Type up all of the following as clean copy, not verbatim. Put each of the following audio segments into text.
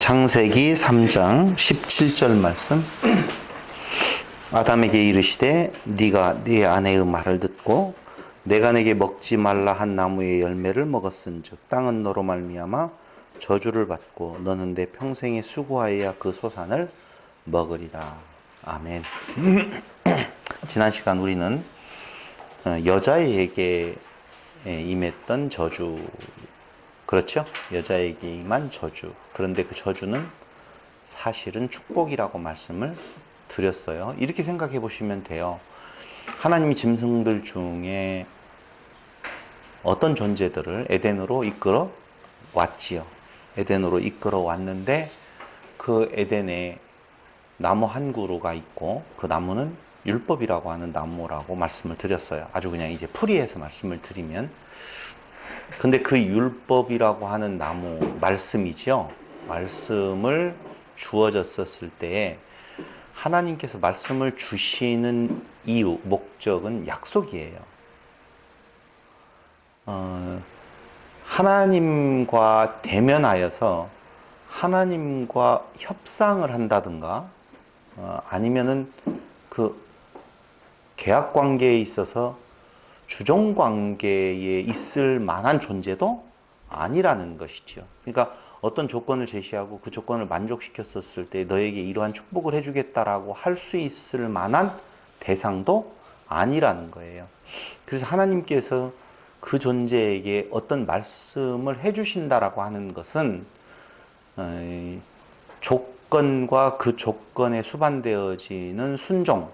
창세기 3장 17절 말씀. 아담에게 이르시되 네가 네 아내의 말을 듣고 내가 내게 먹지 말라 한 나무의 열매를 먹었은즉 땅은 너로 말미암아 저주를 받고 너는 내 평생에 수고하여야 그 소산을 먹으리라. 아멘. 지난 시간 우리는 여자에게 임했던 저주, 그렇죠? 여자에게 임한 저주. 그런데 그 저주는 사실은 축복이라고 말씀을 드렸어요. 이렇게 생각해 보시면 돼요. 하나님이 짐승들 중에 어떤 존재들을 에덴으로 이끌어 왔지요. 에덴으로 이끌어 왔는데 그 에덴에 나무 한 그루가 있고 그 나무는 율법이라고 하는 나무라고 말씀을 드렸어요. 아주 그냥 이제 풀이해서 말씀을 드리면, 근데 그 율법이라고 하는 나무, 말씀이죠. 말씀을 주어졌었을 때에 하나님께서 말씀을 주시는 이유, 목적은 약속이에요. 하나님과 대면하여서 하나님과 협상을 한다든가, 아니면은 그 계약 관계에 있어서 주종 관계에 있을 만한 존재도 아니라는 것이죠. 그러니까 어떤 조건을 제시하고 그 조건을 만족시켰었을 때 너에게 이러한 축복을 해주겠다라고 할 수 있을 만한 대상도 아니라는 거예요. 그래서 하나님께서 그 존재에게 어떤 말씀을 해주신다라고 하는 것은 조건과 그 조건에 수반되어지는 순종,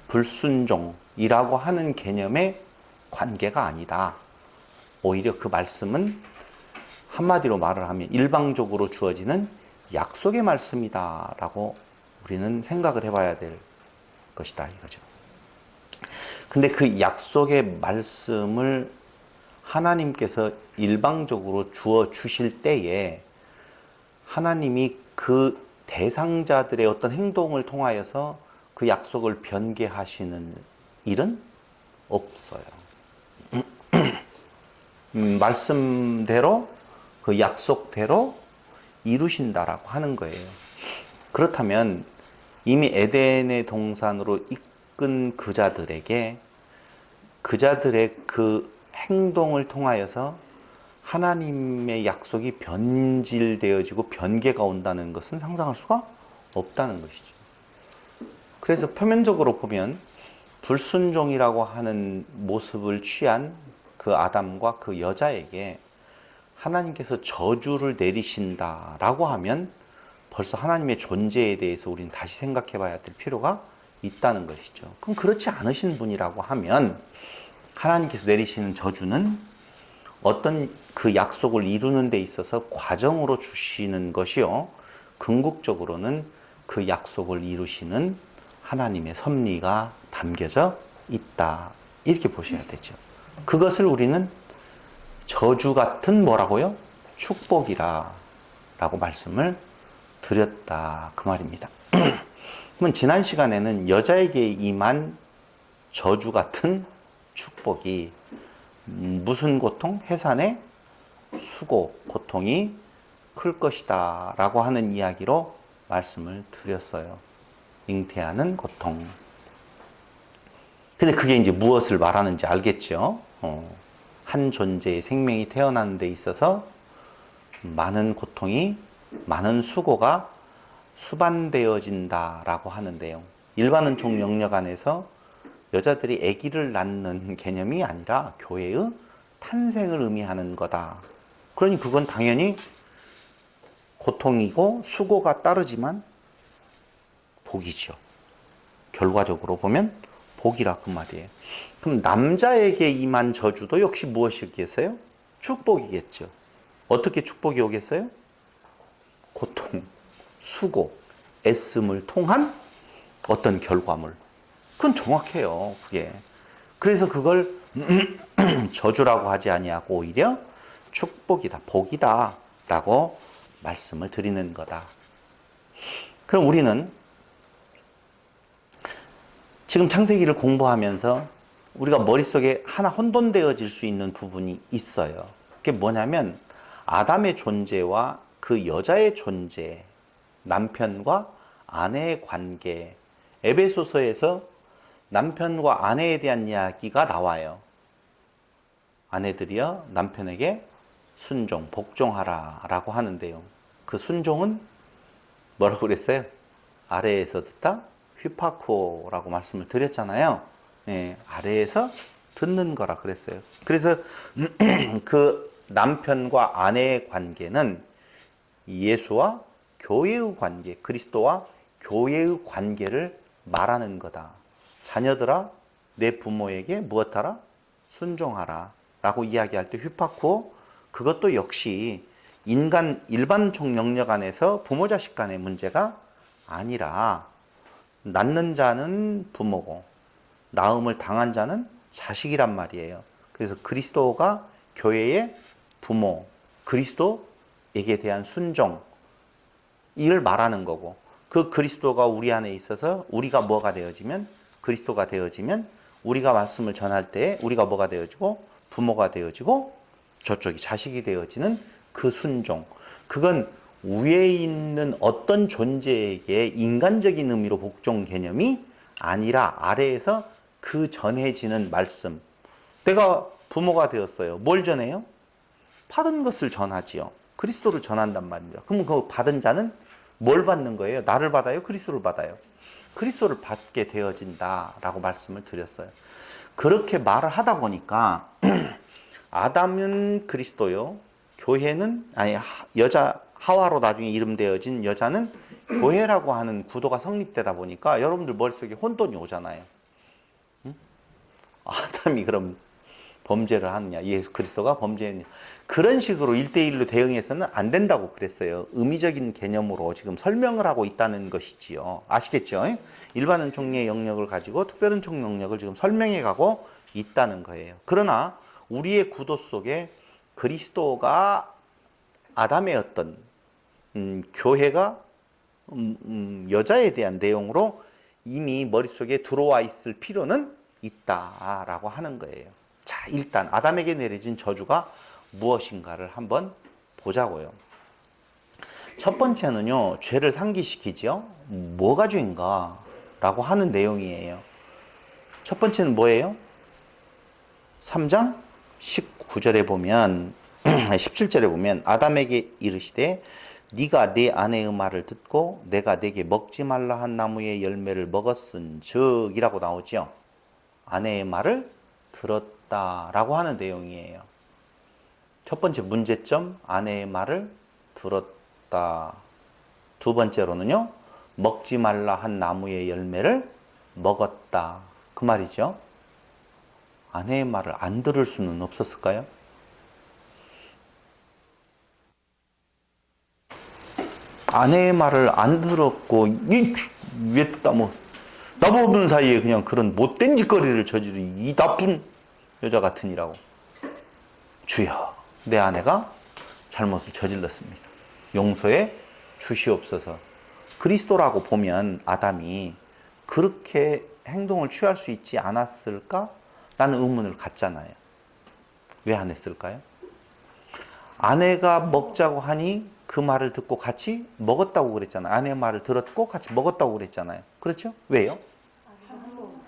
불순종이라고 하는 개념의 관계가 아니다. 오히려 그 말씀은 한마디로 말을 하면 일방적으로 주어지는 약속의 말씀이다 라고 우리는 생각을 해봐야 될 것이다 이거죠. 근데 그 약속의 말씀을 하나님께서 일방적으로 주어 주실 때에 하나님이 그 대상자들의 어떤 행동을 통하여서 그 약속을 변개하시는 일은 없어요. 말씀대로 그 약속대로 이루신다라고 하는 거예요. 그렇다면 이미 에덴의 동산으로 이끈 그자들에게 그자들의 그 행동을 통하여서 하나님의 약속이 변질되어지고 변개가 온다는 것은 상상할 수가 없다는 것이죠. 그래서 표면적으로 보면 불순종이라고 하는 모습을 취한 그 아담과 그 여자에게 하나님께서 저주를 내리신다라고 하면 벌써 하나님의 존재에 대해서 우리는 다시 생각해 봐야 될 필요가 있다는 것이죠. 그럼 그렇지 않으신 분이라고 하면 하나님께서 내리시는 저주는 어떤 그 약속을 이루는 데 있어서 과정으로 주시는 것이요, 궁극적으로는 그 약속을 이루시는 하나님의 섭리가 담겨져 있다, 이렇게 보셔야 되죠. 그것을 우리는 저주 같은 뭐라고요? 축복이라 라고 말씀을 드렸다, 그 말입니다. 그러면 지난 시간에는 여자에게 임한 저주 같은 축복이 무슨 고통? 해산의 수고, 고통이 클 것이다 라고 하는 이야기로 말씀을 드렸어요. 잉태하는 고통. 근데 그게 이제 무엇을 말하는지 알겠죠? 한 존재의 생명이 태어나는 데 있어서 많은 고통이, 많은 수고가 수반되어진다라고 하는 내용. 일반은총 영역 안에서 여자들이 아기를 낳는 개념이 아니라 교회의 탄생을 의미하는 거다. 그러니 그건 당연히 고통이고 수고가 따르지만 복이죠. 결과적으로 보면 복이라 그 말이에요. 그럼 남자에게 임한 저주도 역시 무엇이겠어요? 축복이겠죠. 어떻게 축복이 오겠어요? 고통, 수고, 애씀을 통한 어떤 결과물. 그건 정확해요, 그게. 그래서 그걸 저주라고 하지 아니하고 오히려 축복이다, 복이다 라고 말씀을 드리는 거다. 그럼 우리는 지금 창세기를 공부하면서 우리가 머릿속에 하나 혼돈되어질 수 있는 부분이 있어요. 그게 뭐냐면 아담의 존재와 그 여자의 존재, 남편과 아내의 관계, 에베소서에서 남편과 아내에 대한 이야기가 나와요. 아내들이여 남편에게 순종, 복종하라 라고 하는데요. 그 순종은 뭐라고 그랬어요? 아래에서 듣다 휘파코라고 말씀을 드렸잖아요. 예, 아래에서 듣는 거라 그랬어요. 그래서 그 남편과 아내의 관계는 예수와 교회의 관계, 그리스도와 교회의 관계를 말하는 거다. 자녀들아, 내 부모에게 무엇하라? 순종하라 라고 이야기할 때 휘파쿠오, 그것도 역시 인간 일반적 영역 안에서 부모 자식 간의 문제가 아니라 낳는 자는 부모고 낳음을 당한 자는 자식이란 말이에요. 그래서 그리스도가 교회의 부모, 그리스도에게 대한 순종, 이를 말하는 거고, 그 그리스도가 우리 안에 있어서 우리가 뭐가 되어지면, 그리스도가 되어지면 우리가 말씀을 전할 때 우리가 뭐가 되어지고 부모가 되어지고 저쪽이 자식이 되어지는 그 순종, 그건 위에 있는 어떤 존재에게 인간적인 의미로 복종 개념이 아니라 아래에서 그 전해지는 말씀. 내가 부모가 되었어요. 뭘 전해요? 받은 것을 전하지요. 그리스도를 전한단 말입니다. 그러면 그 받은 자는 뭘 받는 거예요? 나를 받아요? 그리스도를 받아요? 그리스도를 받게 되어진다라고 말씀을 드렸어요. 그렇게 말을 하다 보니까 아담은 그리스도요. 교회는 아니 여자 하와로 나중에 이름 되어진 여자는 교회라고 하는 구도가 성립되다 보니까 여러분들 머릿속에 혼돈이 오잖아요. 응? 아담이 그럼 범죄를 하느냐, 예수 그리스도가 범죄했느냐, 그런 식으로 1대1로 대응해서는 안 된다고 그랬어요. 의미적인 개념으로 지금 설명을 하고 있다는 것이지요. 아시겠죠? 일반은 총리의 영역을 가지고 특별한 총리 영역을 지금 설명해 가고 있다는 거예요. 그러나 우리의 구도 속에 그리스도가 아담의 어떤 교회가 여자에 대한 내용으로 이미 머릿속에 들어와 있을 필요는 있다라고 하는 거예요. 자, 일단 아담에게 내려진 저주가 무엇인가를 한번 보자고요. 첫 번째는요, 죄를 상기시키죠. 뭐가 죄인가? 라고 하는 내용이에요. 첫 번째는 뭐예요? 3장 19절에 보면 17절에 보면 아담에게 이르시되 네가 내 아내의 말을 듣고 내가 네게 먹지 말라 한 나무의 열매를 먹었은즉 이라고 나오죠. 아내의 말을 들었다라고 하는 내용이에요. 첫 번째 문제점, 아내의 말을 들었다. 두 번째로는요, 먹지 말라 한 나무의 열매를 먹었다. 그 말이죠. 아내의 말을 안 들을 수는 없었을까요? 아내의 말을 안 들었고, 왜 나보는 사이에 그냥 그런 못된 짓거리를 저지른 이 나쁜 여자 같으니라고. 주여, 내 아내가 잘못을 저질렀습니다. 용서해 주시옵소서. 그리스도라고 보면 아담이 그렇게 행동을 취할 수 있지 않았을까? 라는 의문을 갖잖아요. 왜 안 했을까요? 아내가 먹자고 하니 그 말을 듣고 같이 먹었다고 그랬잖아요. 아내의 말을 들었고 같이 먹었다고 그랬잖아요. 그렇죠? 왜요?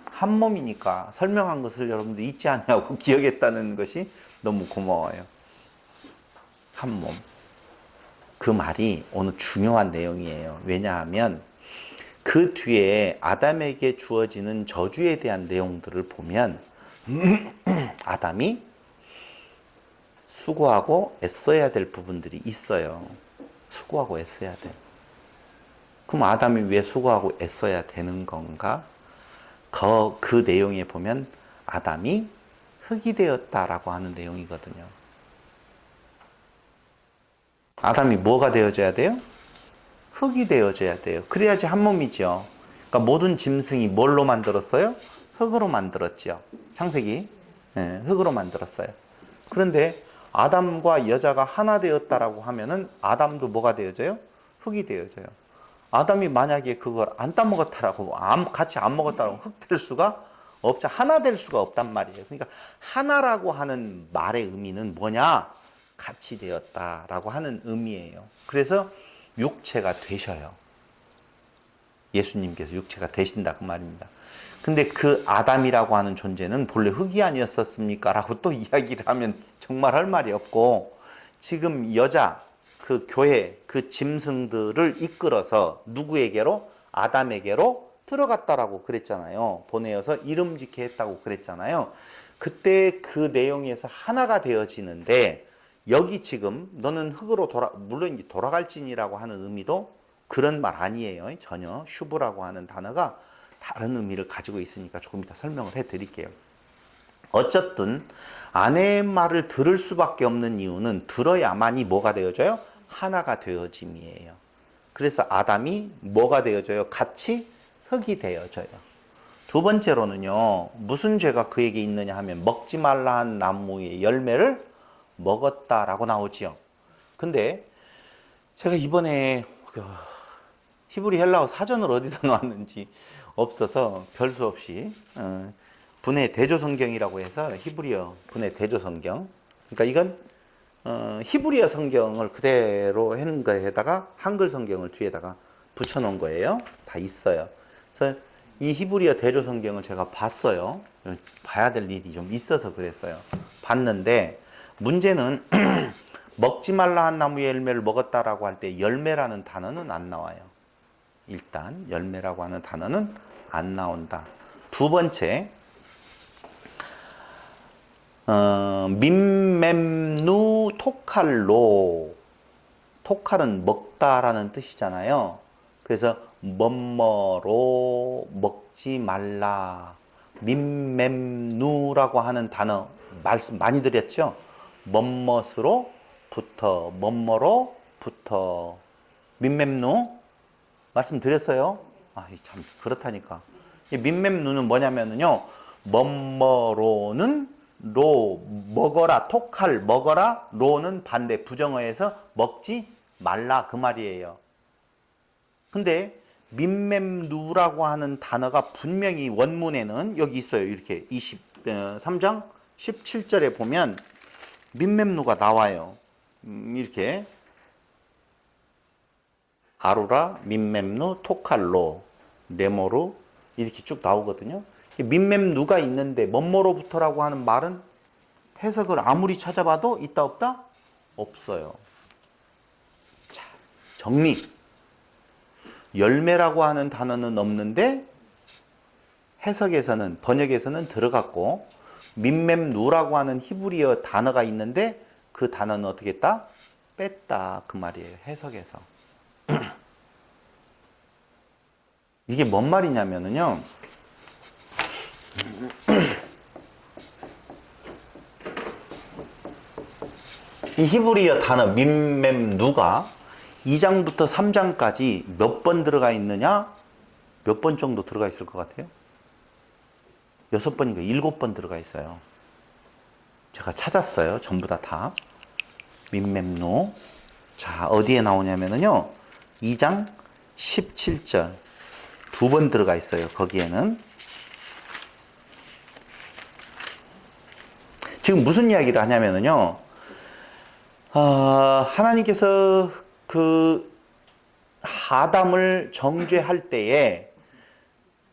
한 몸이니까. 설명한 것을 여러분들 잊지 않냐고 기억했다는 것이 너무 고마워요. 한 몸. 그 말이 오늘 중요한 내용이에요. 왜냐하면 그 뒤에 아담에게 주어지는 저주에 대한 내용들을 보면 아담이 수고하고 애써야 될 부분들이 있어요. 수고하고 애써야 돼. 그럼 아담이 왜 수고하고 애써야 되는 건가? 그 내용에 보면 아담이 흙이 되었다라고 하는 내용이거든요. 아담이 뭐가 되어져야 돼요? 흙이 되어져야 돼요. 그래야지 한 몸이죠. 그러니까 모든 짐승이 뭘로 만들었어요? 흙으로 만들었죠. 창세기. 네, 흙으로 만들었어요. 그런데 아담과 여자가 하나 되었다라고 하면은 아담도 뭐가 되어져요? 흙이 되어져요. 아담이 만약에 그걸 안 따먹었다라고, 같이 안 먹었다라고 흙 될 수가 없죠. 하나 될 수가 없단 말이에요. 그러니까 하나라고 하는 말의 의미는 뭐냐? 같이 되었다라고 하는 의미예요. 그래서 육체가 되셔요. 예수님께서 육체가 되신다 그 말입니다. 근데 그 아담이라고 하는 존재는 본래 흙이 아니었었습니까? 라고 또 이야기를 하면 정말 할 말이 없고, 지금 여자, 그 교회, 그 짐승들을 이끌어서 누구에게로? 아담에게로 들어갔다라고 그랬잖아요. 보내어서 이름 짓게 했다고 그랬잖아요. 그때 그 내용에서 하나가 되어지는데, 여기 지금 너는 흙으로 물론 이제 돌아갈지니라고 하는 의미도 그런 말 아니에요. 전혀 슈브라고 하는 단어가 다른 의미를 가지고 있으니까 조금 이따 설명을 해 드릴게요. 어쨌든 아내의 말을 들을 수밖에 없는 이유는 들어야만이 뭐가 되어져요? 하나가 되어짐이에요. 그래서 아담이 뭐가 되어져요? 같이 흙이 되어져요. 두 번째로는요, 무슨 죄가 그에게 있느냐 하면 먹지 말라 한 나무의 열매를 먹었다라고 나오지요. 근데 제가 이번에 히브리 헬라어 사전을 어디다 놨는지 없어서 별 수 없이 분해 대조 성경이라고 해서 히브리어 분해 대조 성경. 그러니까 이건 히브리어 성경을 그대로 한 거에다가 한글 성경을 뒤에다가 붙여 놓은 거예요. 다 있어요. 그래서 이 히브리어 대조 성경을 제가 봤어요. 봐야 될 일이 좀 있어서 그랬어요. 봤는데 문제는 먹지 말라 한 나무의 열매를 먹었다라고 할 때 열매라는 단어는 안 나와요. 일단 열매라고 하는 단어는 안 나온다. 두 번째, 민멤누 토칼로, 토칼은 먹다라는 뜻이잖아요. 그래서 뭐뭐로 먹지 말라. 민멤누라고 하는 단어 말씀 많이 드렸죠. 뭐뭐으로부터, 뭐뭐로부터. 민멤누 말씀드렸어요. 아, 참 그렇다니까. 이 민멤누는 뭐냐면요, 뭐뭐로는 로, 먹어라, 토칼, 먹어라, 로는 반대, 부정어에서 먹지 말라 그 말이에요. 근데 민멤누라고 하는 단어가 분명히 원문에는 여기 있어요. 이렇게 23장 17절에 보면 민멤누가 나와요. 이렇게 아루라, 민멤누, 토칼로, 레모루 이렇게 쭉 나오거든요. 민멤누가 있는데 뭐뭐로부터라고 하는 말은 해석을 아무리 찾아봐도 있다 없다? 없어요. 자, 정리. 열매라고 하는 단어는 없는데 해석에서는, 번역에서는 들어갔고, 민멤누라고 하는 히브리어 단어가 있는데 그 단어는 어떻게 했다? 뺐다 그 말이에요. 해석에서. 이게 뭔 말이냐면요, 이 히브리어 단어 민멤누가 2장부터 3장까지 몇 번 들어가 있느냐? 몇 번 정도 들어가 있을 것 같아요? 6번인가 7번 들어가 있어요. 제가 찾았어요. 전부 다. 민멤누. 자, 어디에 나오냐면요, 2장 17절 2번 들어가 있어요. 거기에는 지금 무슨 이야기를 하냐면요, 하나님께서 그 아담을 정죄할 때에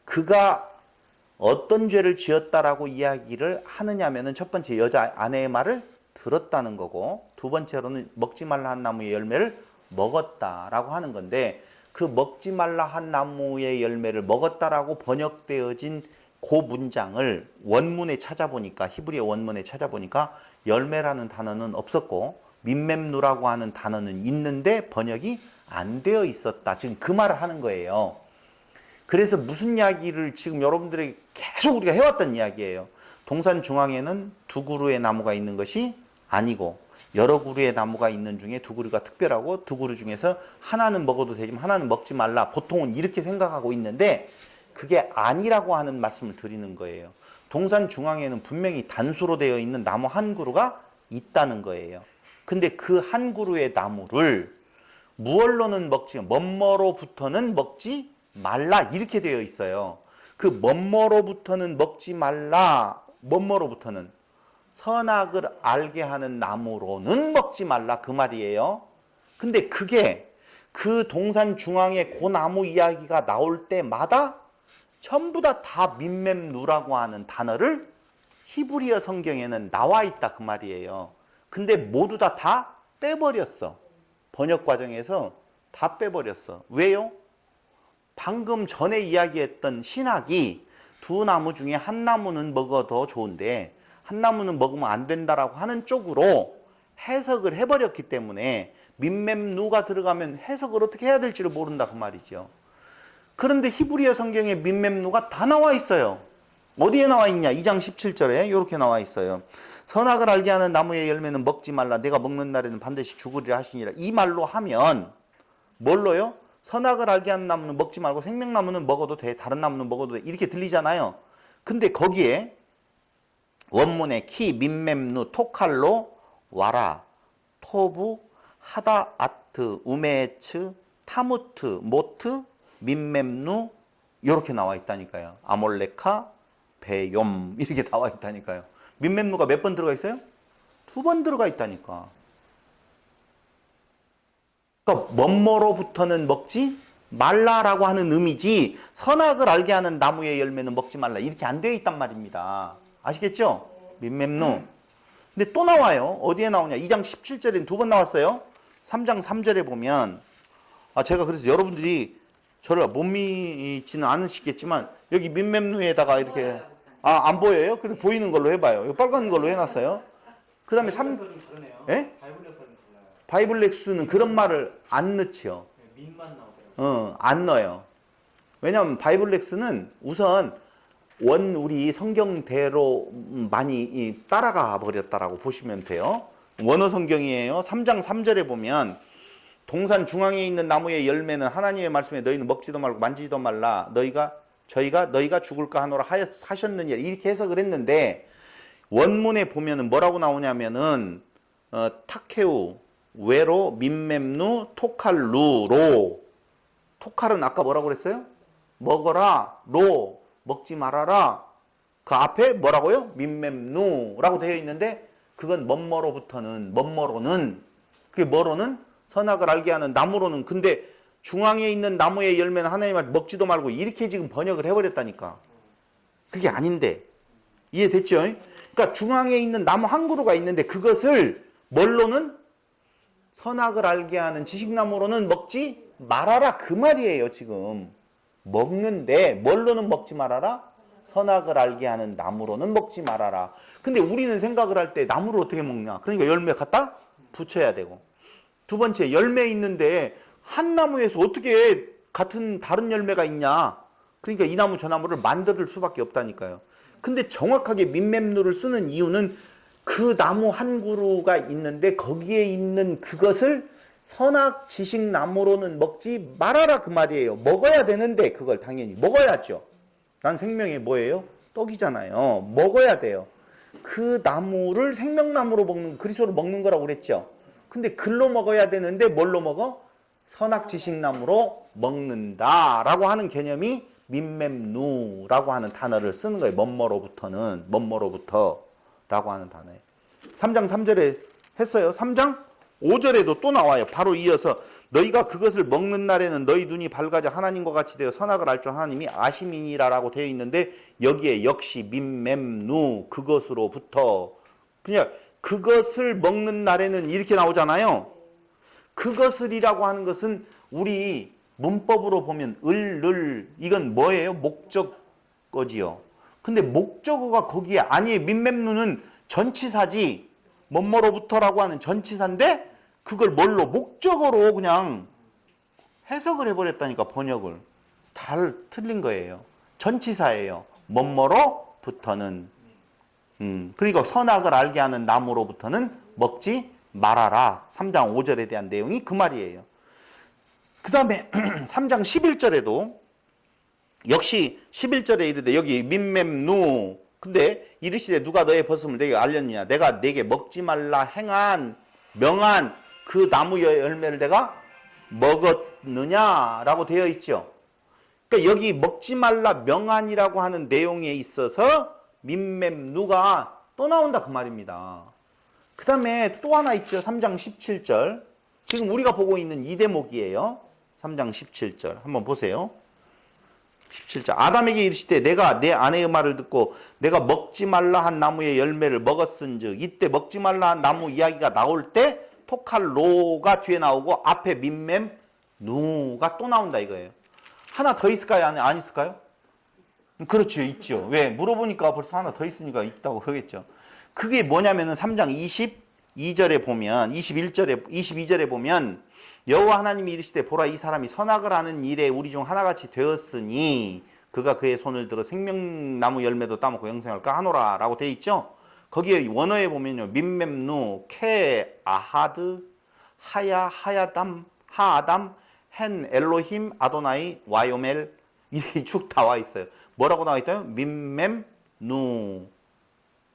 그가 어떤 죄를 지었다라고 이야기를 하느냐면은, 첫 번째 여자 아내의 말을 들었다는 거고, 두 번째로는 먹지 말라 한 나무의 열매를 먹었다라고 하는 건데, 그 먹지 말라 한 나무의 열매를 먹었다라고 번역되어진 그 문장을 원문에 찾아보니까, 히브리어 원문에 찾아보니까 열매라는 단어는 없었고 민멤누라고 하는 단어는 있는데 번역이 안 되어 있었다. 지금 그 말을 하는 거예요. 그래서 무슨 이야기를 지금 여러분들에게 계속 우리가 해왔던 이야기예요. 동산 중앙에는 두 그루의 나무가 있는 것이 아니고 여러 그루의 나무가 있는 중에 두 그루가 특별하고 두 그루 중에서 하나는 먹어도 되지만 하나는 먹지 말라. 보통은 이렇게 생각하고 있는데 그게 아니라고 하는 말씀을 드리는 거예요. 동산 중앙에는 분명히 단수로 되어 있는 나무 한 그루가 있다는 거예요. 근데 그 한 그루의 나무를 무얼로는 먹지, 뭐뭐로부터는 먹지 말라 이렇게 되어 있어요. 그 뭐뭐로부터는 먹지 말라, 뭐뭐로부터는 선악을 알게 하는 나무로는 먹지 말라 그 말이에요. 근데 그게 그 동산 중앙에 그 나무 이야기가 나올 때마다 전부 다 밈맴누라고 하는 단어를 히브리어 성경에는 나와 있다 그 말이에요. 근데 모두 다 빼버렸어. 번역 과정에서 다 빼버렸어. 왜요? 방금 전에 이야기했던 신학이 두 나무 중에 한 나무는 먹어도 좋은데 한 나무는 먹으면 안 된다라고 하는 쪽으로 해석을 해버렸기 때문에 밈맴누가 들어가면 해석을 어떻게 해야 될지를 모른다 그 말이죠. 그런데 히브리어 성경에 밈맴누가 다 나와 있어요. 어디에 나와 있냐? 2장 17절에 이렇게 나와 있어요. 선악을 알게 하는 나무의 열매는 먹지 말라. 내가 먹는 날에는 반드시 죽으리라 하시니라. 이 말로 하면 뭘로요? 선악을 알게 하는 나무는 먹지 말고 생명나무는 먹어도 돼. 다른 나무는 먹어도 돼. 이렇게 들리잖아요. 근데 거기에 원문에 키, 밈맴누, 토칼로, 와라, 토부, 하다, 아트, 우메츠, 타무트, 모트, 밈맴누 이렇게 나와 있다니까요. 아몰레카, 베욤 이렇게 나와 있다니까요. 밈맴누가 몇 번 들어가 있어요? 2번 들어가 있다니까. 그러니까 뭐뭐로부터는 먹지 말라라고 하는 의미지 선악을 알게 하는 나무의 열매는 먹지 말라 이렇게 안 되어 있단 말입니다. 아시겠죠? 밈맴누. 근데 또 나와요. 어디에 나오냐? 2장 17절엔 2번 나왔어요. 3장 3절에 보면 제가 그래서 여러분들이 저를 못 믿지는 않으시겠지만 여기 밈맴누에다가 이렇게 안 보여요? 그래 보이는 걸로 해봐요. 이거 빨간 걸로 해놨어요. 그 다음에 3... 예? 바이블렉스는 그런 말을 안 넣지요. 민만 나오더라고요. 안 넣어요. 왜냐하면 바이블렉스는 우선 우리 성경대로 많이 따라가 버렸다라고 보시면 돼요. 원어 성경이에요. 3장 3절에 보면 동산 중앙에 있는 나무의 열매는 하나님의 말씀에 너희는 먹지도 말고 만지지도 말라. 너희가 죽을까 하노라 하셨느냐 이렇게 해석을 했는데 원문에 보면은 뭐라고 나오냐면은 타케우 외로 밈맴누 토칼루로 토칼은 아까 뭐라고 그랬어요? 먹어라 로 먹지 말아라. 그 앞에 뭐라고요? 밈맴누라고 되어 있는데 그건 뭐뭐로는 그게 뭐로는 선악을 알게 하는 나무로는. 근데 중앙에 있는 나무의 열매는 하나님의 말 먹지도 말고 이렇게 지금 번역을 해버렸다니까. 그게 아닌데 이해됐죠? 그러니까 중앙에 있는 나무 한 그루가 있는데 그것을 뭘로는 선악을 알게 하는 지식나무로는 먹지 말아라 그 말이에요. 지금 먹는데 뭘로는 먹지 말아라? 선악을 알게 하는 나무로는 먹지 말아라. 근데 우리는 생각을 할 때 나무를 어떻게 먹냐? 그러니까 열매 갖다 붙여야 되고. 두 번째, 열매 있는데 한 나무에서 어떻게 같은 다른 열매가 있냐? 그러니까 이 나무 저 나무를 만들 수밖에 없다니까요. 근데 정확하게 밈맴누를 쓰는 이유는 그 나무 한 그루가 있는데 거기에 있는 그것을 선악 지식나무로는 먹지 말아라 그 말이에요. 먹어야 되는데 그걸 당연히 먹어야죠. 난 생명이 뭐예요? 떡이잖아요. 먹어야 돼요. 그 나무를 생명나무로 먹는, 그리스도로 먹는 거라고 그랬죠. 근데 글로 먹어야 되는데 뭘로 먹어? 선악 지식나무로 먹는다라고 하는 개념이 밈맴누라고 하는 단어를 쓰는 거예요. 뭐뭐로부터라고 하는 단어예요. 3장 3절에 했어요. 3장 5절에도 또 나와요. 바로 이어서 너희가 그것을 먹는 날에는 너희 눈이 밝아져 하나님과 같이 되어 선악을 알 줄 하나님이 아심이니라라고 되어 있는데 여기에 역시 밈맴누 그것으로부터 그냥 그것을 먹는 날에는 이렇게 나오잖아요. 그것을이라고 하는 것은 우리 문법으로 보면 을 이건 뭐예요? 목적어지요. 근데 목적어가 거기에 아니에요. 밈맴누는 전치사지 뭐뭐로부터라고 하는 전치사인데 그걸 뭘로 목적어로 그냥 해석을 해버렸다니까. 번역을 다 틀린 거예요. 전치사예요. 뭐뭐로부터는 그리고 선악을 알게 하는 나무로부터는 먹지 말아라. 3장 5절에 대한 내용이 그 말이에요. 그 다음에 3장 11절에도 역시 11절에 이르되 여기 밈맴누 근데 이르시되 누가 너의 벗음을 내게 알렸느냐 내가 내게 먹지 말라 행한 명한 그 나무의 열매를 내가 먹었느냐라고 되어 있죠. 그러니까 여기 먹지 말라 명한이라고 하는 내용에 있어서 밈맴누가 또 나온다 그 말입니다. 그 다음에 또 하나 있죠. 3장 17절. 지금 우리가 보고 있는 이 대목이에요. 3장 17절. 한번 보세요. 17절. 아담에게 이르시되 내가 내 아내의 말을 듣고 내가 먹지 말라 한 나무의 열매를 먹었은즉. 이때 먹지 말라 한 나무 이야기가 나올 때 토칼로가 뒤에 나오고 앞에 밈맴 누가 또 나온다 이거예요. 하나 더 있을까요? 안 있을까요? 그렇죠. 있죠. 왜? 물어보니까 벌써 하나 더 있으니까 있다고 그러겠죠. 그게 뭐냐면은 3장 22절에 보면 22절에 보면 여호와 하나님이 이르시되 보라 이 사람이 선악을 하는 일에 우리 중 하나같이 되었으니 그가 그의 손을 들어 생명나무 열매도 따먹고 영생을 까하노라 라고 되어 있죠. 거기에 원어에 보면요. 민멤누, 케, 아하드, 하야담, 하아담, 헨, 엘로힘, 아도나이, 와요멜 이렇게 쭉 나와 있어요. 뭐라고 나와 있다요? 민멤누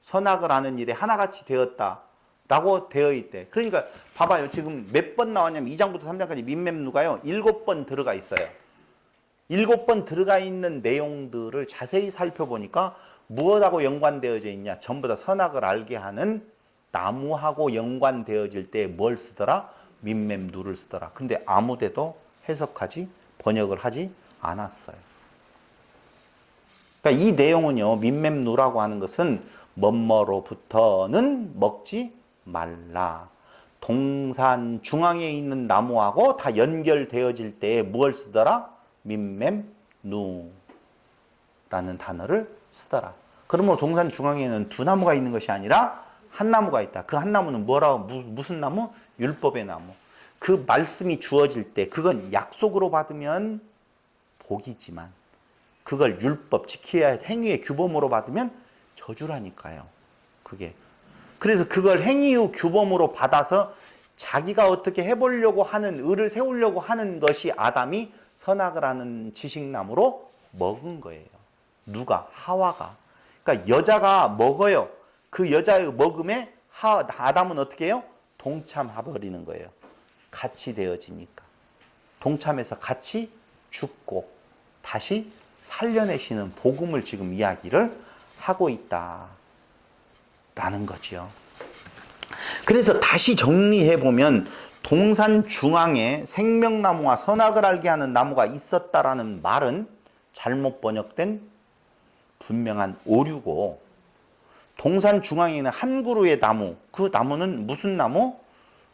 선악을 하는 일에 하나같이 되었다 라고 되어 있대. 그러니까 봐봐요. 지금 몇 번 나왔냐면 2장부터 3장까지 민멤누가요 7번 들어가 있어요. 7번 들어가 있는 내용들을 자세히 살펴보니까 무엇하고 연관되어져 있냐? 전부 다 선악을 알게 하는 나무하고 연관되어질 때 뭘 쓰더라? 민멤누를 쓰더라. 근데 아무데도 해석하지 번역을 하지 않았어요. 그러니까 이 내용은요. 민멤누라고 하는 것은 뭐뭐로부터는 먹지 말라. 동산 중앙에 있는 나무하고 다 연결되어질 때 무엇을 쓰더라? 민멤누라는 단어를 쓰더라. 그러면 동산 중앙에는 두 나무가 있는 것이 아니라 한 나무가 있다. 그 한 나무는 뭐라고? 무슨 나무? 율법의 나무. 그 말씀이 주어질 때 그건 약속으로 받으면 복이지만 그걸 율법 지켜야 할 행위의 규범으로 받으면 저주라니까요. 그게. 그래서 그걸 행위의 규범으로 받아서 자기가 어떻게 해보려고 하는 을을 세우려고 하는 것이 아담이 선악을 하는 지식나무로 먹은 거예요. 누가? 하와가. 그러니까 여자가 먹어요. 그 여자의 먹음에 아담은 어떻게 해요? 동참해버리는 거예요. 같이 되어지니까. 동참해서 같이 죽고 다시 살려내시는 복음을 지금 이야기를 하고 있다라는 거죠. 그래서 다시 정리해보면 동산 중앙에 생명나무와 선악을 알게 하는 나무가 있었다라는 말은 잘못 번역된 분명한 오류고 동산 중앙에 있는 한 그루의 나무, 그 나무는 무슨 나무?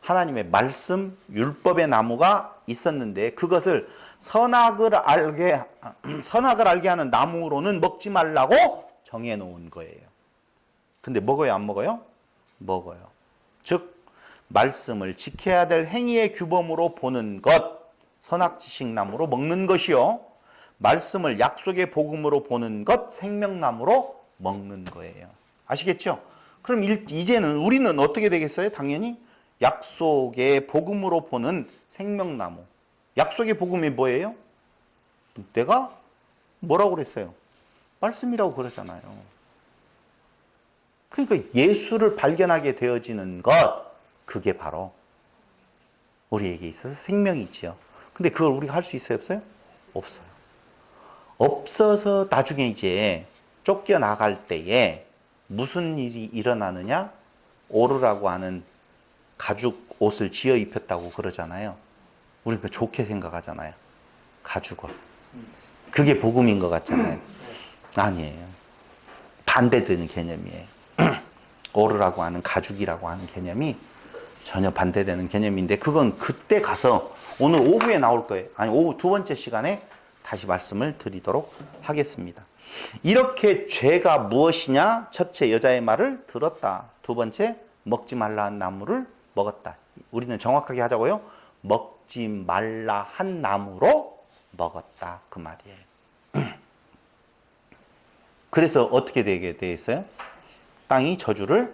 하나님의 말씀, 율법의 나무가 있었는데 그것을 선악을 알게 하는 나무로는 먹지 말라고 정해놓은 거예요. 근데 먹어요, 안 먹어요? 먹어요. 즉 말씀을 지켜야 될 행위의 규범으로 보는 것, 선악지식나무로 먹는 것이요. 말씀을 약속의 복음으로 보는 것, 생명나무로 먹는 거예요. 아시겠죠? 그럼 이제는 우리는 어떻게 되겠어요? 당연히 약속의 복음으로 보는 생명나무. 약속의 복음이 뭐예요? 내가 뭐라고 그랬어요? 말씀이라고 그러잖아요. 그러니까 예수를 발견하게 되어지는 것, 그게 바로 우리에게 있어서 생명이지요. 근데 그걸 우리가 할 수 있어요? 없어요? 없어요. 없어서 나중에 이제 쫓겨나갈 때에 무슨 일이 일어나느냐? 오르라고 하는 가죽 옷을 지어 입혔다고 그러잖아요. 우리가 좋게 생각하잖아요. 가죽을. 그게 복음인 것 같잖아요. 아니에요. 반대되는 개념이에요. 오르라고 하는 가죽이라고 하는 개념이 전혀 반대되는 개념인데 그건 그때 가서 오늘 오후에 나올 거예요. 아니 오후 두 번째 시간에 다시 말씀을 드리도록 하겠습니다. 이렇게 죄가 무엇이냐? 첫째 여자의 말을 들었다. 두 번째 먹지 말라 한 나무를 먹었다. 우리는 정확하게 하자고요. 먹지 말라 한 나무로 먹었다. 그 말이에요. 그래서 어떻게 되게 돼 있어요? 땅이 저주를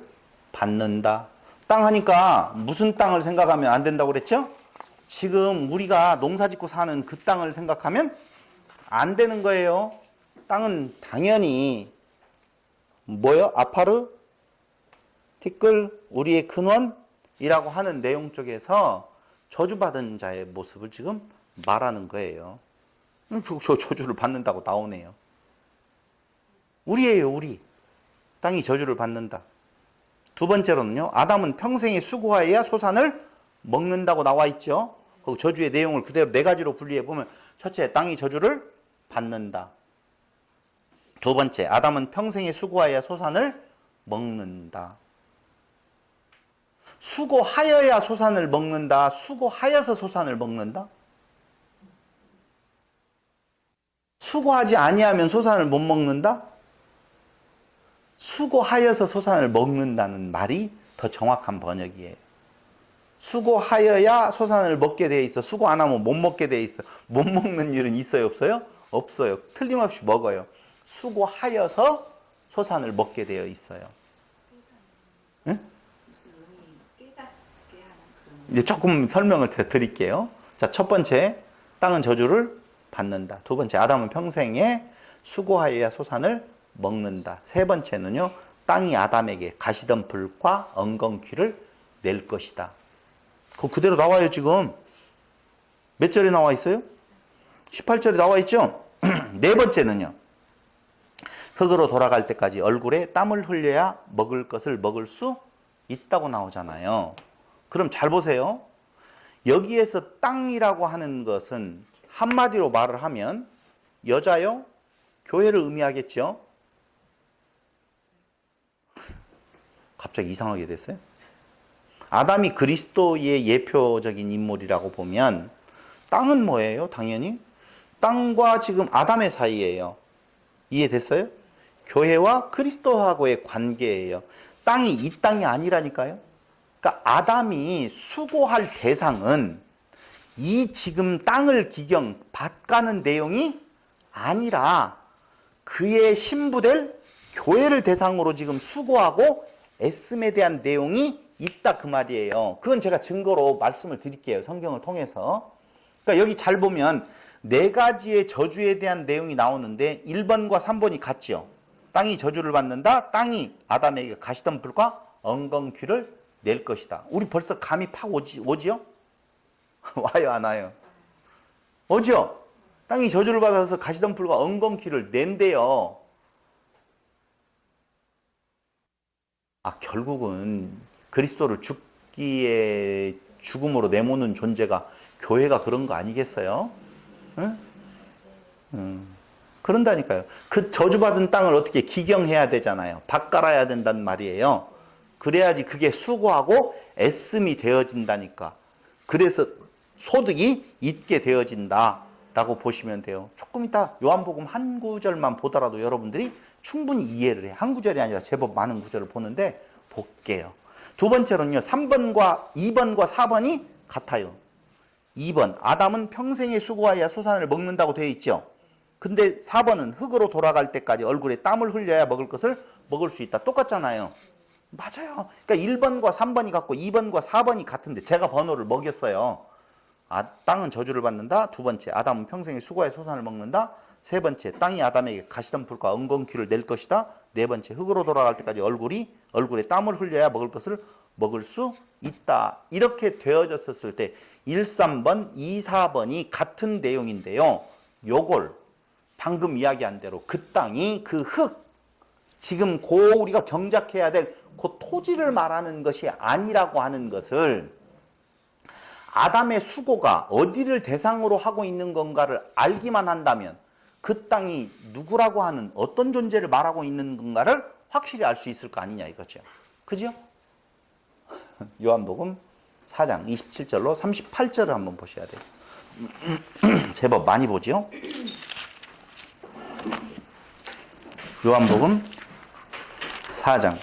받는다. 땅 하니까 무슨 땅을 생각하면 안 된다고 그랬죠? 지금 우리가 농사짓고 사는 그 땅을 생각하면 안 되는 거예요. 땅은 당연히 뭐요? 아파르, 티끌, 우리의 근원이라고 하는 내용 쪽에서 저주받은 자의 모습을 지금 말하는 거예요. 저 저주를 받는다고 나오네요. 우리예요, 우리. 땅이 저주를 받는다. 두 번째로는요. 아담은 평생에 수고하여야 소산을 먹는다고 나와 있죠. 그 저주의 내용을 그대로 네 가지로 분리해 보면 첫째, 땅이 저주를 받는다. 두 번째, 아담은 평생에 수고하여야 소산을 먹는다. 수고하여야 소산을 먹는다. 수고하여서 소산을 먹는다. 수고하지 아니하면 소산을 못 먹는다. 수고하여서 소산을 먹는다는 말이 더 정확한 번역이에요. 수고하여야 소산을 먹게 돼 있어. 수고 안 하면 못 먹게 돼 있어. 못 먹는 일은 있어요, 없어요? 없어요. 틀림없이 먹어요. 수고하여서 소산을 먹게 되어 있어요. 응? 이제 조금 설명을 드릴게요. 자, 첫 번째, 땅은 저주를 받는다. 두 번째, 아담은 평생에 수고하여야 소산을 먹는다. 세 번째는요, 땅이 아담에게 가시덤불과 엉겅퀴를 낼 것이다. 그거 그대로 나와요, 지금. 몇 절에 나와 있어요? 18절에 나와 있죠? 네 번째는요, 흙으로 돌아갈 때까지 얼굴에 땀을 흘려야 먹을 것을 먹을 수 있다고 나오잖아요. 그럼 잘 보세요. 여기에서 땅이라고 하는 것은 한마디로 말을 하면 여자요? 교회를 의미하겠죠? 갑자기 이상하게 됐어요. 아담이 그리스도의 예표적인 인물이라고 보면 땅은 뭐예요? 당연히 땅과 지금 아담의 사이예요. 이해됐어요? 교회와 그리스도하고의 관계예요. 땅이 이 땅이 아니라니까요. 그러니까 아담이 수고할 대상은 이 지금 땅을 밭가는 내용이 아니라 그의 신부될 교회를 대상으로 지금 수고하고 애씀에 대한 내용이 있다 그 말이에요. 그건 제가 증거로 말씀을 드릴게요. 성경을 통해서. 그러니까 여기 잘 보면 네 가지의 저주에 대한 내용이 나오는데 1번과 3번이 같죠. 땅이 저주를 받는다. 땅이 아담에게 가시덤불과 엉겅퀴를 낼 것이다. 우리 벌써 감이 팍 오지요? 와요, 안 와요? 오죠? 땅이 저주를 받아서 가시덤불과 엉겅퀴를 낸대요. 결국은 그리스도를 죽음으로 내모는 존재가 교회가 그런 거 아니겠어요? 응? 그런다니까요. 그 저주받은 땅을 어떻게 기경해야 되잖아요. 밭갈아야 된다는 말이에요. 그래야지 그게 수고하고 애씀이 되어진다니까. 그래서 소득이 있게 되어진다라고 보시면 돼요. 조금 이따 요한복음 한 구절만 보더라도 여러분들이 충분히 이해를 해. 한 구절이 아니라 제법 많은 구절을 보는데 볼게요. 두 번째로는요. 3번과 2번과 4번이 같아요. 2번 아담은 평생에 수고하여야 소산을 먹는다고 되어 있죠. 근데 4번은 흙으로 돌아갈 때까지 얼굴에 땀을 흘려야 먹을 것을 먹을 수 있다. 똑같잖아요. 맞아요. 그러니까 1번과 3번이 같고 2번과 4번이 같은데 제가 번호를 먹였어요. 땅은 저주를 받는다. 두 번째, 아담은 평생에 수고하여 소산을 먹는다. 세 번째, 땅이 아담에게 가시덤불과 엉겅퀴를 낼 것이다. 네 번째, 흙으로 돌아갈 때까지 얼굴에 땀을 흘려야 먹을 것을 먹을 수 있다. 이렇게 되어졌었을 때 1, 3번, 2, 4번이 같은 내용인데요. 요걸 방금 이야기한 대로 그 땅이 그 흙, 지금 우리가 경작해야 될 그 토지를 말하는 것이 아니라고 하는 것을 아담의 수고가 어디를 대상으로 하고 있는 건가를 알기만 한다면 그 땅이 누구라고 하는 어떤 존재를 말하고 있는 건가를 확실히 알 수 있을 거 아니냐 이거죠. 그죠? 요한복음 4장 27절로 38절을 한번 보셔야 돼요. 제법 많이 보죠? 요한복음 4장.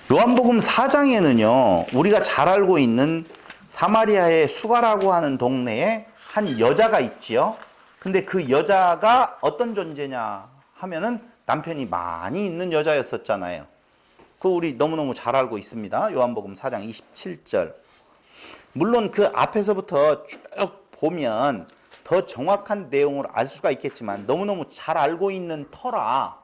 요한복음 4장에는요, 우리가 잘 알고 있는 사마리아의 수가라고 하는 동네에 한 여자가 있지요. 근데 그 여자가 어떤 존재냐 하면은 남편이 많이 있는 여자였었잖아요. 그거 우리 너무너무 잘 알고 있습니다. 요한복음 4장 27절. 물론 그 앞에서부터 쭉 보면 더 정확한 내용을 알 수가 있겠지만 너무너무 잘 알고 있는 터라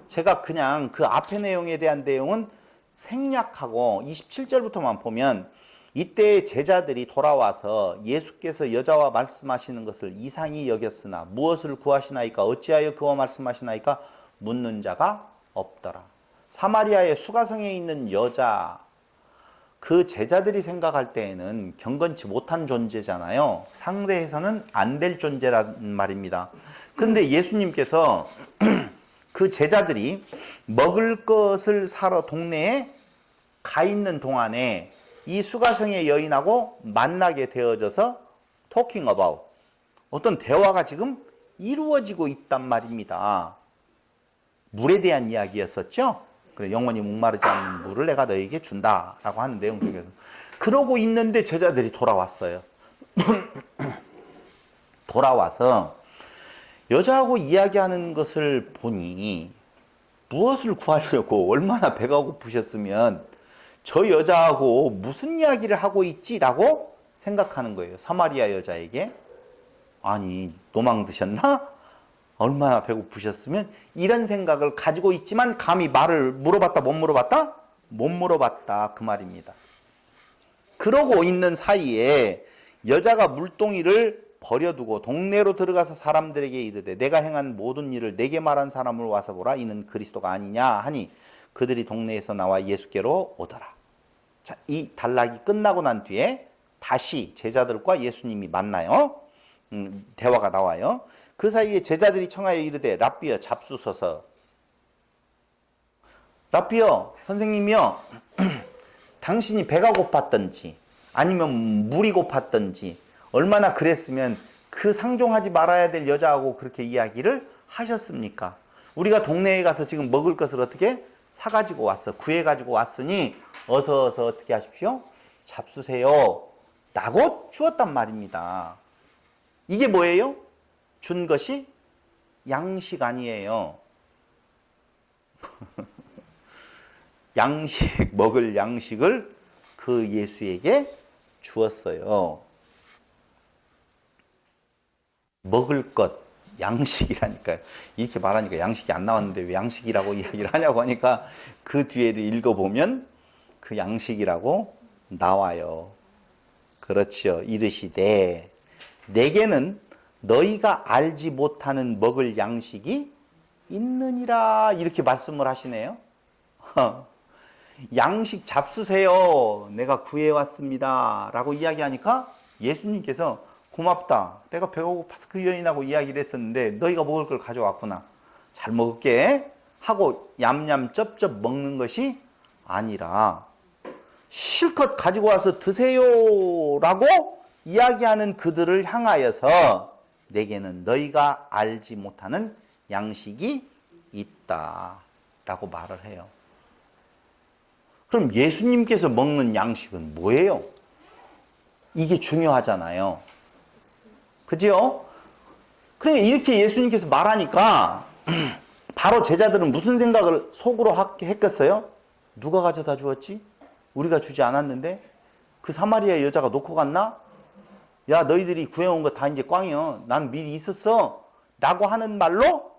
제가 그냥 그 앞의 내용에 대한 내용은 생략하고 27절부터만 보면 이때 제자들이 돌아와서 예수께서 여자와 말씀하시는 것을 이상히 여겼으나 무엇을 구하시나이까 어찌하여 그와 말씀하시나이까 묻는 자가 없더라. 사마리아의 수가성에 있는 여자, 그 제자들이 생각할 때에는 경건치 못한 존재잖아요. 상대에서는 안 될 존재란 말입니다. 근데 예수님께서 그 제자들이 먹을 것을 사러 동네에 가 있는 동안에 이 수가성의 여인하고 만나게 되어져서 talking about 어떤 대화가 지금 이루어지고 있단 말입니다. 물에 대한 이야기였었죠. 그래, 영원히 목마르지 않는 물을 내가 너에게 준다라고 하는 내용 중에서 그러고 있는데 제자들이 돌아왔어요. 돌아와서 여자하고 이야기하는 것을 보니 무엇을 구하려고 얼마나 배가 고프셨으면 저 여자하고 무슨 이야기를 하고 있지라고 생각하는 거예요. 사마리아 여자에게. 아니, 노망 드셨나? 얼마나 배고프셨으면 이런 생각을 가지고 있지만 감히 말을 물어봤다 못 물어봤다? 못 물어봤다 그 말입니다. 그러고 있는 사이에 여자가 물동이를 버려두고 동네로 들어가서 사람들에게 이르되 내가 행한 모든 일을 내게 말한 사람을 와서 보라 이는 그리스도가 아니냐 하니 그들이 동네에서 나와 예수께로 오더라. 자, 이 단락이 끝나고 난 뒤에 다시 제자들과 예수님이 만나요. 대화가 나와요. 그 사이에 제자들이 청하여 이르되 랍비여 잡수소서. 랍비여 선생님이여 당신이 배가 고팠던지 아니면 물이 고팠던지 얼마나 그랬으면 그 상종하지 말아야 될 여자하고 그렇게 이야기를 하셨습니까? 우리가 동네에 가서 지금 먹을 것을 어떻게 사가지고 왔어. 구해가지고 왔으니 어서 어떻게 하십시오? 잡수세요. 라고 주었단 말입니다. 이게 뭐예요? 준 것이 양식 아니에요. 양식, 먹을 양식을 그 예수에게 주었어요. 먹을 것, 양식이라니까요. 이렇게 말하니까 양식이 안 나왔는데 왜 양식이라고 이야기를 하냐고 하니까 그 뒤에를 읽어보면 그 양식이라고 나와요. 그렇지요. 이르시되 내게는 너희가 알지 못하는 먹을 양식이 있느니라 이렇게 말씀을 하시네요. 양식 잡수세요. 내가 구해왔습니다. 라고 이야기하니까 예수님께서 고맙다. 내가 배가 고파서 그 여인하고 이야기를 했었는데 너희가 먹을 걸 가져왔구나. 잘 먹을게. 하고 얌얌 쩝쩝 먹는 것이 아니라 실컷 가지고 와서 드세요. 라고 이야기하는 그들을 향하여서 내게는 너희가 알지 못하는 양식이 있다. 라고 말을 해요. 그럼 예수님께서 먹는 양식은 뭐예요? 이게 중요하잖아요. 그죠? 그러니까 이렇게 예수님께서 말하니까 바로 제자들은 무슨 생각을 속으로 했겠어요? 누가 가져다 주었지? 우리가 주지 않았는데? 그 사마리아 여자가 놓고 갔나? 야, 너희들이 구해온 거 다 이제 꽝이요. 난 미리 있었어. 라고 하는 말로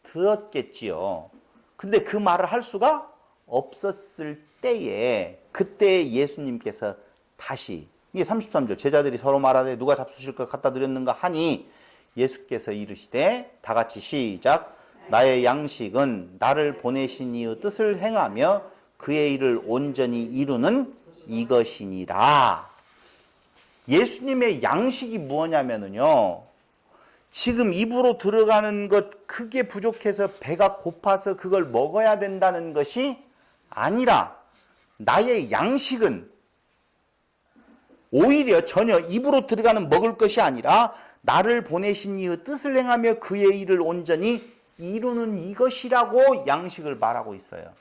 들었겠지요. 근데 그 말을 할 수가 없었을 때에 그때 예수님께서 다시 이게 33절 제자들이 서로 말하되 누가 잡수실 걸 갖다 드렸는가 하니 예수께서 이르시되 다 같이 시작 나의 양식은 나를 보내신 이의 뜻을 행하며 그의 일을 온전히 이루는 이것이니라. 예수님의 양식이 무엇냐면요. 지금 입으로 들어가는 것 크게 부족해서 배가 고파서 그걸 먹어야 된다는 것이 아니라 나의 양식은 오히려 전혀 입으로 들어가는 먹을 것이 아니라 나를 보내신 이의 뜻을 행하며 그의 일을 온전히 이루는 이것이라고 양식을 말하고 있어요.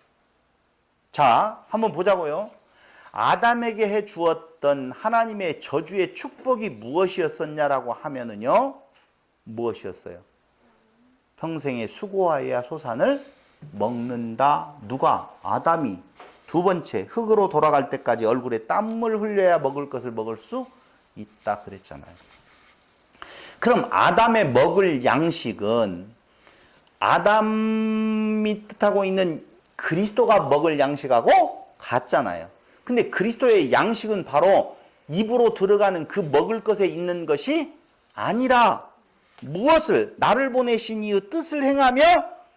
자, 한번 보자고요. 아담에게 해 주었던 하나님의 저주의 축복이 무엇이었었냐라고 하면은요. 무엇이었어요? 평생의 수고하여야 소산을 먹는다. 누가? 아담이. 두 번째, 흙으로 돌아갈 때까지 얼굴에 땀을 흘려야 먹을 것을 먹을 수 있다 그랬잖아요. 그럼 아담의 먹을 양식은 아담이 뜻하고 있는 그리스도가 먹을 양식하고 같잖아요. 근데 그리스도의 양식은 바로 입으로 들어가는 그 먹을 것에 있는 것이 아니라 무엇을? 나를 보내신 이의 뜻을 행하며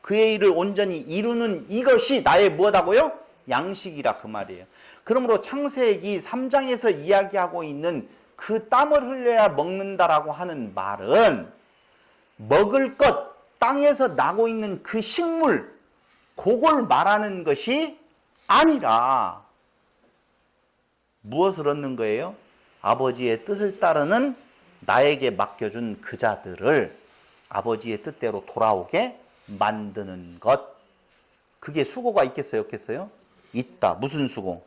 그의 일을 온전히 이루는 이것이 나의 무엇하고요? 양식이라 그 말이에요. 그러므로 창세기 3장에서 이야기하고 있는 그 땀을 흘려야 먹는다라고 하는 말은 먹을 것, 땅에서 나고 있는 그 식물, 그걸 말하는 것이 아니라 무엇을 얻는 거예요? 아버지의 뜻을 따르는 나에게 맡겨준 그 자들을 아버지의 뜻대로 돌아오게 만드는 것. 그게 수고가 있겠어요? 없겠어요? 있다. 무슨 수고?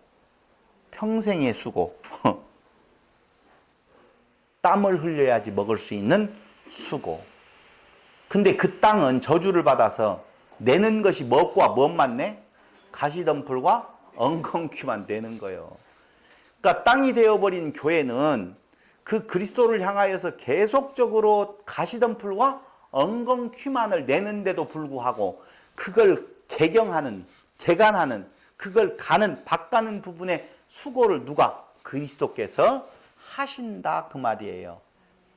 평생의 수고. 땀을 흘려야지 먹을 수 있는 수고. 근데 그 땅은 저주를 받아서 내는 것이 무엇과 무엇만 내? 가시덤불과 엉겅퀴만 내는 거예요. 그러니까 땅이 되어버린 교회는 그 그리스도를 향하여서 계속적으로 가시덤불과 엉겅퀴만을 내는데도 불구하고 그걸 개경하는, 개간하는, 그걸 바가는 부분의 수고를 누가? 그리스도께서 하신다 그 말이에요.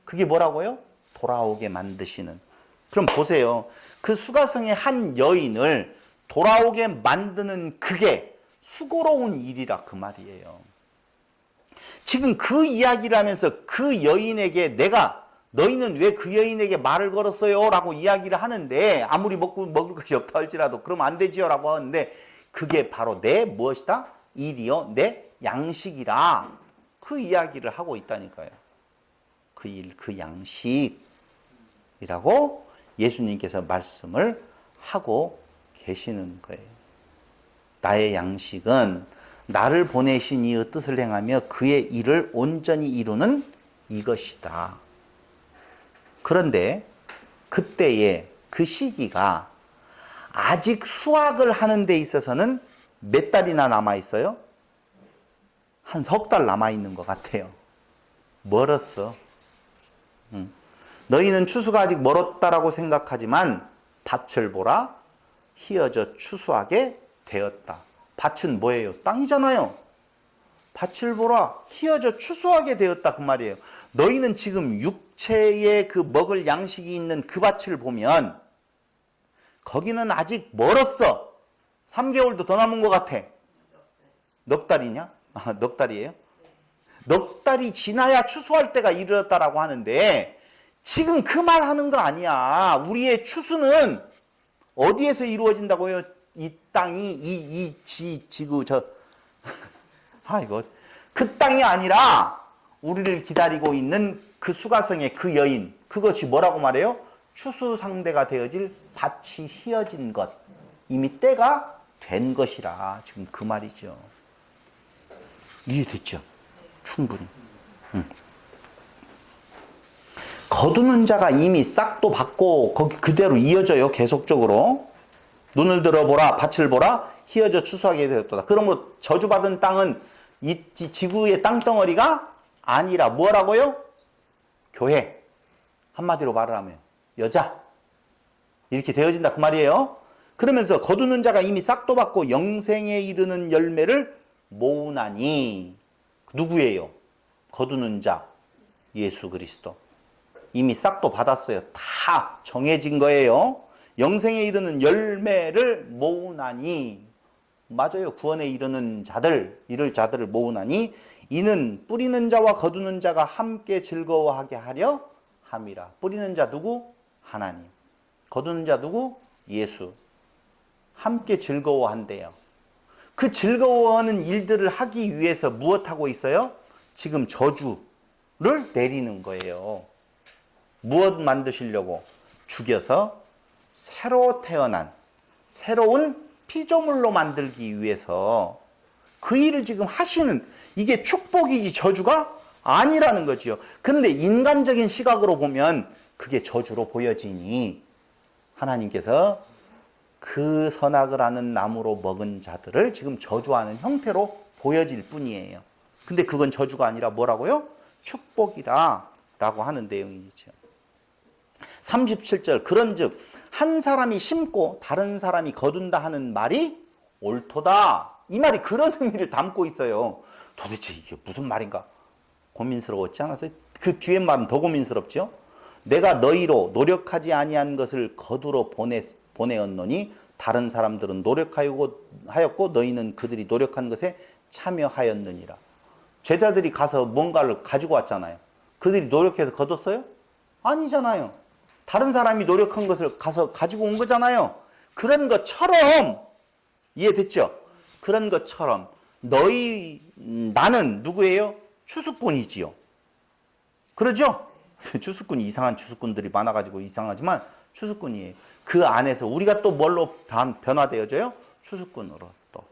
그게 뭐라고요? 돌아오게 만드시는. 그럼 보세요. 그 수가성의 한 여인을 돌아오게 만드는 그게 수고로운 일이라 그 말이에요. 지금 그 이야기를 하면서 그 여인에게 내가 너희는 왜 그 여인에게 말을 걸었어요? 라고 이야기를 하는데 아무리 먹을 것이 없다 할지라도 그러면 안 되지요? 라고 하는데 그게 바로 내 무엇이다? 일이요. 내 양식이라 그 이야기를 하고 있다니까요. 그 일, 그 양식이라고 예수님께서 말씀을 하고 계시는 거예요. 나의 양식은 나를 보내신 이의 뜻을 행하며 그의 일을 온전히 이루는 이것이다. 그런데 그때의 그 시기가 아직 수확을 하는 데 있어서는 몇 달이나 남아있어요? 한 석 달 남아있는 것 같아요. 멀었어. 너희는 추수가 아직 멀었다라고 생각하지만 밭을 보라 희어져 추수하게 되었다. 밭은 뭐예요? 땅이잖아요. 밭을 보라 희어져 추수하게 되었다 그 말이에요. 너희는 지금 육체에 그 먹을 양식이 있는 그 밭을 보면 거기는 아직 멀었어. 3개월도 더 남은 것 같아. 넉 달이냐? 넉 달이에요? 넉 달이 지나야 추수할 때가 이르렀다라고 하는데 지금 그 말 하는 거 아니야. 우리의 추수는 어디에서 이루어진다고요? 이 땅이 지구 이거 그 땅이 아니라 우리를 기다리고 있는 그 수가성의 그 여인, 그것이 뭐라고 말해요? 추수 상대가 되어질 밭이 휘어진 것, 이미 때가 된 것이라 지금 그 말이죠. 이해됐죠? 충분히. 거두는 자가 이미 싹도 받고 거기 그대로 이어져요. 계속적으로. 눈을 들어보라, 밭을 보라, 희어져 추수하게 되었다. 그러므로 저주받은 땅은 이 지구의 땅덩어리가 아니라 뭐라고요? 교회. 한마디로 말을 하면 여자. 이렇게 되어진다 그 말이에요. 그러면서 거두는 자가 이미 싹도 받고 영생에 이르는 열매를 모으나니 누구예요? 거두는 자 예수 그리스도. 이미 싹도 받았어요. 다 정해진 거예요. 영생에 이르는 열매를 모으나니 맞아요. 구원에 이르는 자들, 이를 자들을 모으나니 이는 뿌리는 자와 거두는 자가 함께 즐거워하게 하려 함이라. 뿌리는 자 누구? 하나님. 거두는 자 누구? 예수. 함께 즐거워한대요. 그 즐거워하는 일들을 하기 위해서 무엇하고 있어요? 지금 저주를 내리는 거예요. 무엇 만드시려고? 죽여서 새로 태어난 새로운 피조물로 만들기 위해서 그 일을 지금 하시는, 이게 축복이지 저주가 아니라는 거지요. 그런데 인간적인 시각으로 보면 그게 저주로 보여지니 하나님께서 그 선악을 하는 나무로 먹은 자들을 지금 저주하는 형태로 보여질 뿐이에요. 근데 그건 저주가 아니라 뭐라고요? 축복이다 라고 하는 내용이죠. 37절 그런즉 한 사람이 심고 다른 사람이 거둔다 하는 말이 옳도다. 이 말이 그런 의미를 담고 있어요. 도대체 이게 무슨 말인가? 고민스러웠지 않았어요? 그 뒤에 말은 더 고민스럽죠? 내가 너희로 노력하지 아니한 것을 거두러 보내었노니 다른 사람들은 노력하였고 너희는 그들이 노력한 것에 참여하였느니라. 제자들이 가서 뭔가를 가지고 왔잖아요. 그들이 노력해서 거뒀어요? 아니잖아요. 다른 사람이 노력한 것을 가서 가지고 온 거잖아요. 그런 것처럼, 이해됐죠? 그런 것처럼 나는 누구예요? 추수꾼이지요. 그러죠? 추수꾼이 이상한 추수꾼들이 많아가지고 이상하지만 추수꾼이에요. 그 안에서 우리가 또 뭘로 변화되어져요? 추수꾼으로 또.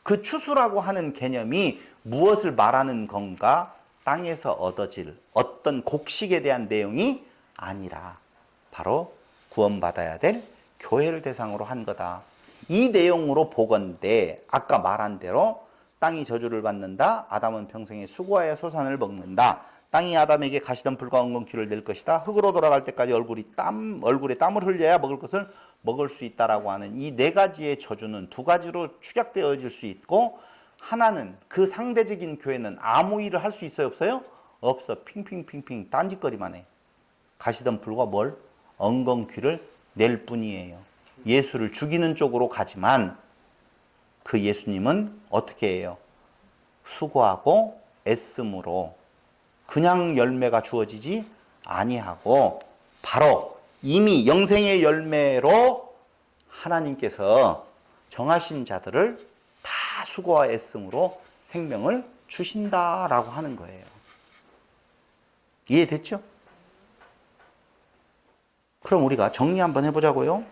그 추수라고 하는 개념이 무엇을 말하는 건가? 땅에서 얻어질 어떤 곡식에 대한 내용이 아니라 바로 구원받아야 될 교회를 대상으로 한 거다. 이 내용으로 보건대 아까 말한 대로 땅이 저주를 받는다. 아담은 평생에 수고하여 소산을 먹는다. 땅이 아담에게 가시덤불과 엉겅퀴를 낼 것이다. 흙으로 돌아갈 때까지 얼굴에 땀을 흘려야 먹을 것을 먹을 수 있다라고 하는 이 네 가지의 저주는 두 가지로 축약되어질 수 있고, 하나는 그 상대적인 교회는 아무 일을 할 수 있어요, 없어요? 없어. 핑핑핑핑 딴짓거리만 해. 가시덤불과 엉겅퀴를 낼 뿐이에요. 예수를 죽이는 쪽으로 가지만 그 예수님은 어떻게 해요? 수고하고 애씀으로 그냥 열매가 주어지지 아니하고 바로 이미 영생의 열매로 하나님께서 정하신 자들을 다 수고와 애씀으로 생명을 주신다라고 하는 거예요. 이해됐죠? 그럼 우리가 정리 한번 해보자고요.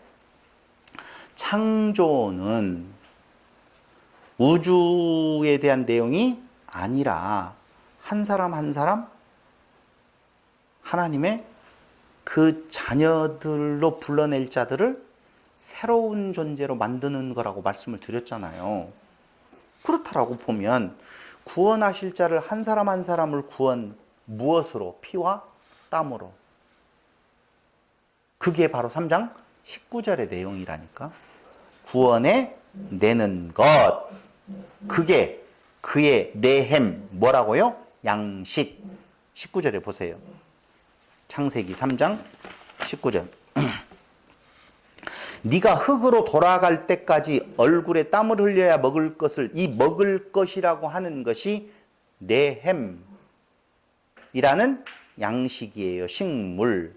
창조는 우주에 대한 내용이 아니라 한 사람 한 사람 하나님의 그 자녀들로 불러낼 자들을 새로운 존재로 만드는 거라고 말씀을 드렸잖아요. 그렇다라고 보면 구원하실 자를 한 사람 한 사람을 무엇으로? 피와 땀으로. 그게 바로 3장 19절의 내용이라니까. 구원에 내는 것. 그게 그의 레헴 뭐라고요? 양식. 19절에 보세요. 창세기 3장 19절. 네가 흙으로 돌아갈 때까지 얼굴에 땀을 흘려야 먹을 것을, 이 먹을 것이라고 하는 것이 레헴이라는 양식이에요. 식물.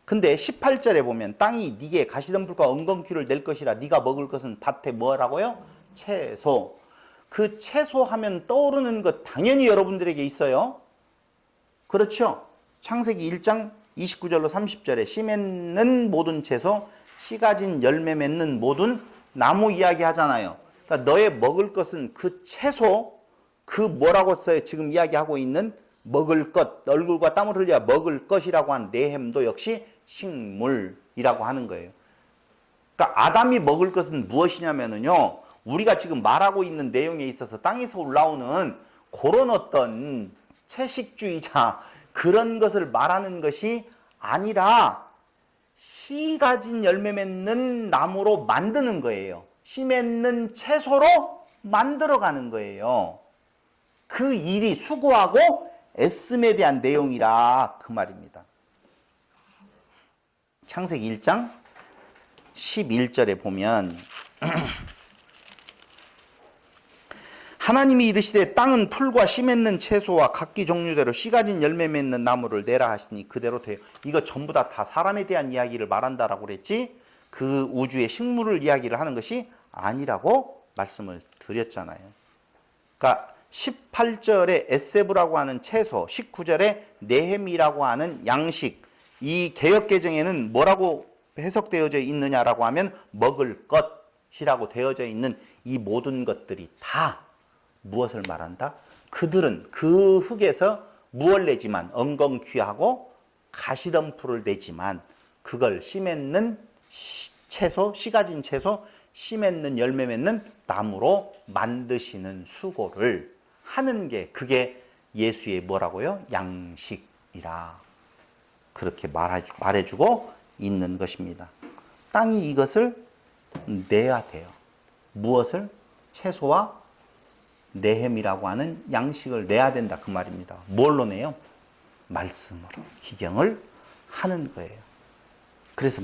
근데 18절에 보면 땅이 네게 가시덤불과 엉겅퀴를 낼 것이라 네가 먹을 것은 밭에 뭐라고요? 채소. 그 채소 하면 떠오르는 것 당연히 여러분들에게 있어요. 그렇죠? 창세기 1장 29절로 30절에 씨 맺는 모든 채소, 씨 가진 열매 맺는 모든 나무 이야기 하잖아요. 그러니까 너의 먹을 것은 그 채소, 그 뭐라고 써요? 지금 이야기하고 있는 먹을 것, 얼굴과 땀을 흘려 먹을 것이라고 한 레헴도 역시 식물이라고 하는 거예요. 그러니까 아담이 먹을 것은 무엇이냐면요, 우리가 지금 말하고 있는 내용에 있어서 땅에서 올라오는 그런 어떤 채식주의자 그런 것을 말하는 것이 아니라 씨 가진 열매 맺는 나무로 만드는 거예요. 씨 맺는 채소로 만들어가는 거예요. 그 일이 수고하고 애씀에 대한 내용이라 그 말입니다. 창세기 1장 11절에 보면 하나님이 이르시되 땅은 풀과 씨 맺는 채소와 각기 종류대로 씨 가진 열매 맺는 나무를 내라 하시니 그대로 돼요. 이거 전부 다 사람에 대한 이야기를 말한다라고 그랬지 그 우주의 식물을 이야기를 하는 것이 아니라고 말씀을 드렸잖아요. 그러니까 18절에 에세브라고 하는 채소, 19절에 네헴이라고 하는 양식, 이 개역개정에는 뭐라고 해석되어져 있느냐라고 하면 먹을 것이라고 되어져 있는 이 모든 것들이 다 무엇을 말한다? 그들은 그 흙에서 무엇을 내지만 엉겅퀴하고 가시덤불을 내지만 그걸 씨 맺는 채소, 씨 가진 채소, 씨 맺는 열매 맺는 나무로 만드시는 수고를 하는 게 그게 예수의 뭐라고요? 양식이라 그렇게 말해주고 있는 것입니다. 땅이 이것을 내야 돼요. 무엇을? 채소와 레헴이라고 하는 양식을 내야 된다 그 말입니다. 뭘로 내요? 말씀으로 기경을 하는 거예요. 그래서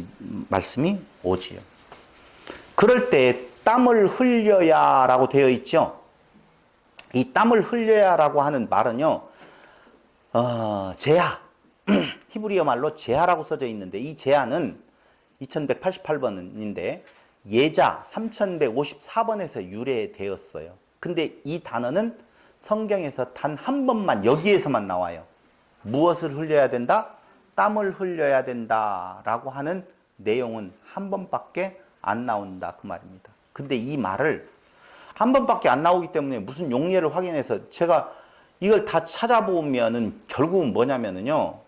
말씀이 오지요. 그럴 때 땀을 흘려야라고 되어 있죠. 이 땀을 흘려야라고 하는 말은요, 제하, 히브리어 말로 제하라고 써져 있는데 이 제하는 2188번인데 예자 3154번에서 유래되었어요. 근데 이 단어는 성경에서 단 한 번만 여기에서만 나와요. 무엇을 흘려야 된다? 땀을 흘려야 된다라고 하는 내용은 한 번밖에 안 나온다 그 말입니다. 근데 이 말을 한 번밖에 안 나오기 때문에 무슨 용례를 확인해서 제가 이걸 다 찾아보면은 결국은 뭐냐면은요,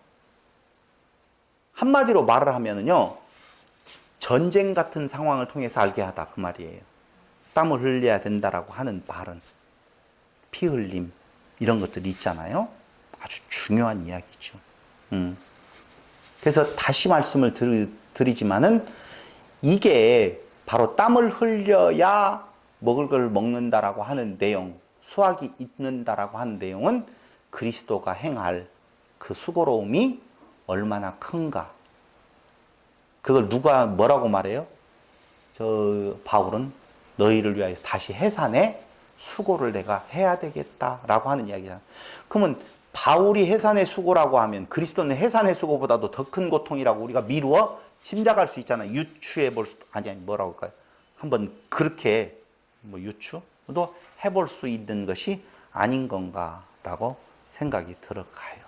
한마디로 말을 하면은요, 전쟁 같은 상황을 통해서 알게 하다 그 말이에요. 땀을 흘려야 된다라고 하는 말은 피 흘림 이런 것들이 있잖아요. 아주 중요한 이야기죠. 그래서 다시 말씀을 드리지만은 이게 바로 땀을 흘려야 먹을 걸 먹는다라고 하는 내용, 수확이 있는다라고 하는 내용은 그리스도가 행할 그 수고로움이 얼마나 큰가. 그걸 누가 뭐라고 말해요? 저 바울은 너희를 위하여 다시 해산의 수고를 내가 해야 되겠다라고 하는 이야기잖아요. 그러면 바울이 해산의 수고라고 하면 그리스도는 해산의 수고보다도 더 큰 고통이라고 우리가 미루어 짐작할 수 있잖아요. 유추해 볼 수도 아니 뭐라고 할까요? 한번 그렇게 유추도 해볼 수 있는 것이 아닌 건가라고 생각이 들어가요.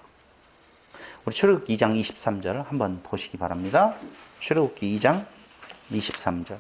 우리 출애굽기 2장 23절 한번 보시기 바랍니다. 출애굽기 2장 23절.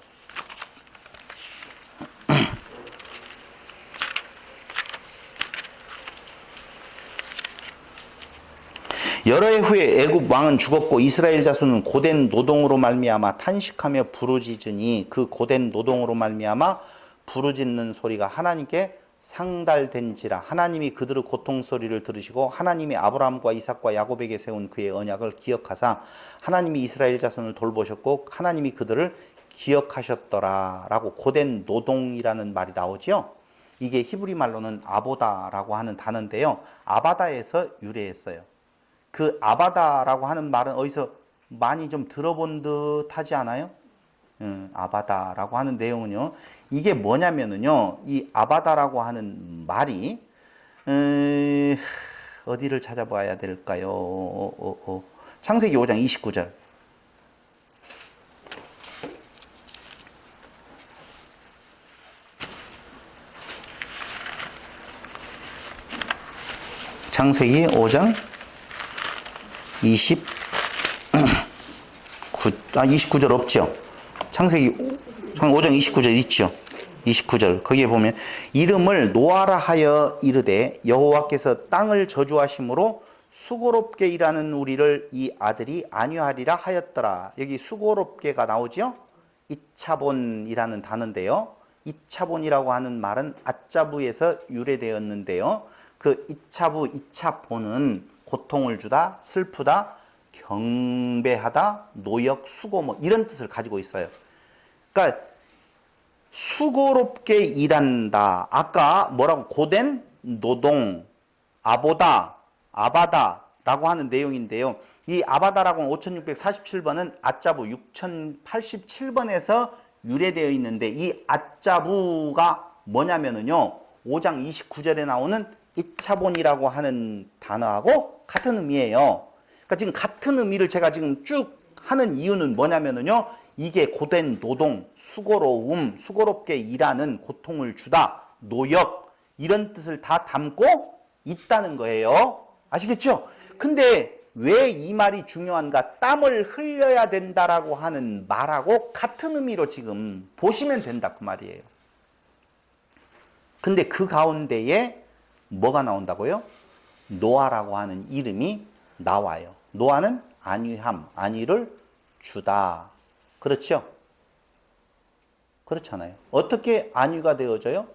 여러 해 후에 애굽 왕은 죽었고 이스라엘 자손은 고된 노동으로 말미암아 탄식하며 부르짖으니 그 고된 노동으로 말미암아 부르짖는 소리가 하나님께 상달된지라. 하나님이 그들의 고통 소리를 들으시고 하나님이 아브라함과 이삭과 야곱에게 세운 그의 언약을 기억하사 하나님이 이스라엘 자손을 돌보셨고 하나님이 그들을 기억하셨더라 라고 고된 노동이라는 말이 나오죠. 이게 히브리 말로는 아보다라고 하는 단어인데요. 아바다에서 유래했어요. 그 아바다라고 하는 말은 어디서 많이 좀 들어본 듯 하지 않아요? 아바다라고 하는 내용은요. 이게 뭐냐면은요. 이 아바다라고 하는 말이 어디를 찾아봐야 될까요? 창세기 5장 29절. 창세기 5장 29절 없죠? 창세기 5장 29절 있죠? 29절 거기에 보면 이름을 노아라 하여 이르되 여호와께서 땅을 저주하심으로 수고롭게 일하는 우리를 이 아들이 안위하리라 하였더라. 여기 수고롭게가 나오죠? 이차본이라는 단어인데요. 이차본이라고 하는 말은 아짜부에서 유래되었는데요. 그 이차부, 이차본은 고통을 주다, 슬프다, 경배하다, 노역, 수고 이런 뜻을 가지고 있어요. 그러니까 수고롭게 일한다. 아까 뭐라고 고된 노동, 아보다, 아바다라고 하는 내용인데요. 이 아바다라고 하는 5647번은 아짜부 6087번에서 유래되어 있는데 이 아짜부가 뭐냐면은요. 5장 29절에 나오는 이차본이라고 하는 단어하고 같은 의미예요. 그러니까 지금 같은 의미를 제가 지금 쭉 하는 이유는 뭐냐면은요. 이게 고된 노동, 수고로움, 수고롭게 일하는 고통을 주다, 노역 이런 뜻을 다 담고 있다는 거예요. 아시겠죠? 근데 왜 이 말이 중요한가? 땀을 흘려야 된다라고 하는 말하고 같은 의미로 지금 보시면 된다 그 말이에요. 근데 그 가운데에 뭐가 나온다고요? 노아라고 하는 이름이 나와요. 노아는 안위함, 안위를 주다. 그렇죠? 그렇잖아요. 어떻게 안위가 되어져요?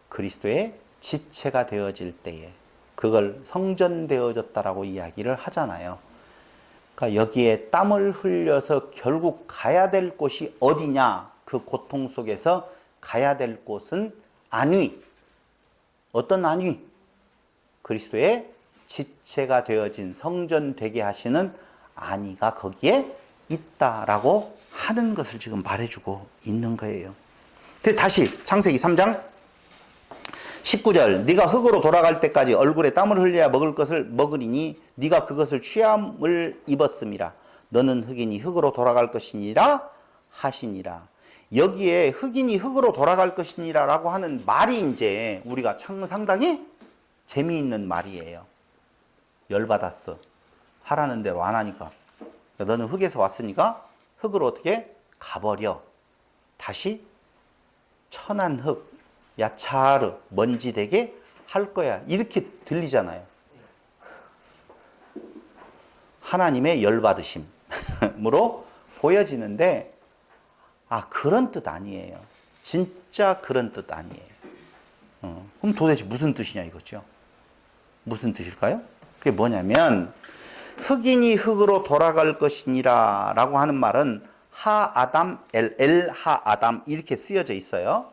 그리스도의 지체가 되어질 때에 그걸 성전되어졌다라고 이야기를 하잖아요. 그러니까 여기에 땀을 흘려서 결국 가야 될 곳이 어디냐? 그 고통 속에서 가야 될 곳은 안위. 어떤 안위? 그리스도의 지체가 되어진 성전되게 하시는 안위가 거기에 있다라고 하는 것을 지금 말해주고 있는 거예요. 다시 창세기 3장 19절 네가 흙으로 돌아갈 때까지 얼굴에 땀을 흘려야 먹을 것을 먹으리니 네가 그것을 취함을 입었음이라. 너는 흙이니 흙으로 돌아갈 것이니라 하시니라. 여기에 흙이니 흙으로 돌아갈 것이니라 라고 하는 말이 이제 우리가 상당히 재미있는 말이에요. 열받았어. 하라는 대로 안 하니까. 너는 흙에서 왔으니까 흙으로 어떻게 가버려. 다시 천한 흙, 야차르, 먼지 되게 할 거야. 이렇게 들리잖아요. 하나님의 열받으심으로 보여지는데 그런 뜻 아니에요. 진짜 그런 뜻 아니에요. 그럼 도대체 무슨 뜻이냐 이거죠. 무슨 뜻일까요? 그게 뭐냐면 흙이니 흙으로 돌아갈 것이니라 라고 하는 말은 하아담, 엘하아담 이렇게 쓰여져 있어요.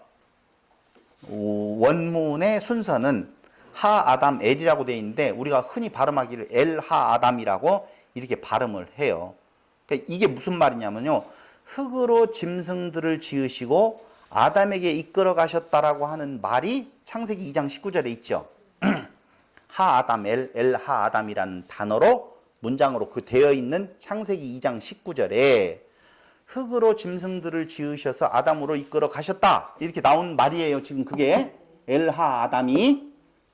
원문의 순서는 하아담 엘이라고 되어 있는데 우리가 흔히 발음하기를 엘하아담이라고 이렇게 발음을 해요. 그러니까 이게 무슨 말이냐면요. 흙으로 짐승들을 지으시고 아담에게 이끌어 가셨다라고 하는 말이 창세기 2장 19절에 있죠. 하아담, 엘하아담이라는 단어로 문장으로 되어 있는 창세기 2장 19절에 흙으로 짐승들을 지으셔서 아담으로 이끌어 가셨다. 이렇게 나온 말이에요. 지금 그게 엘하아담이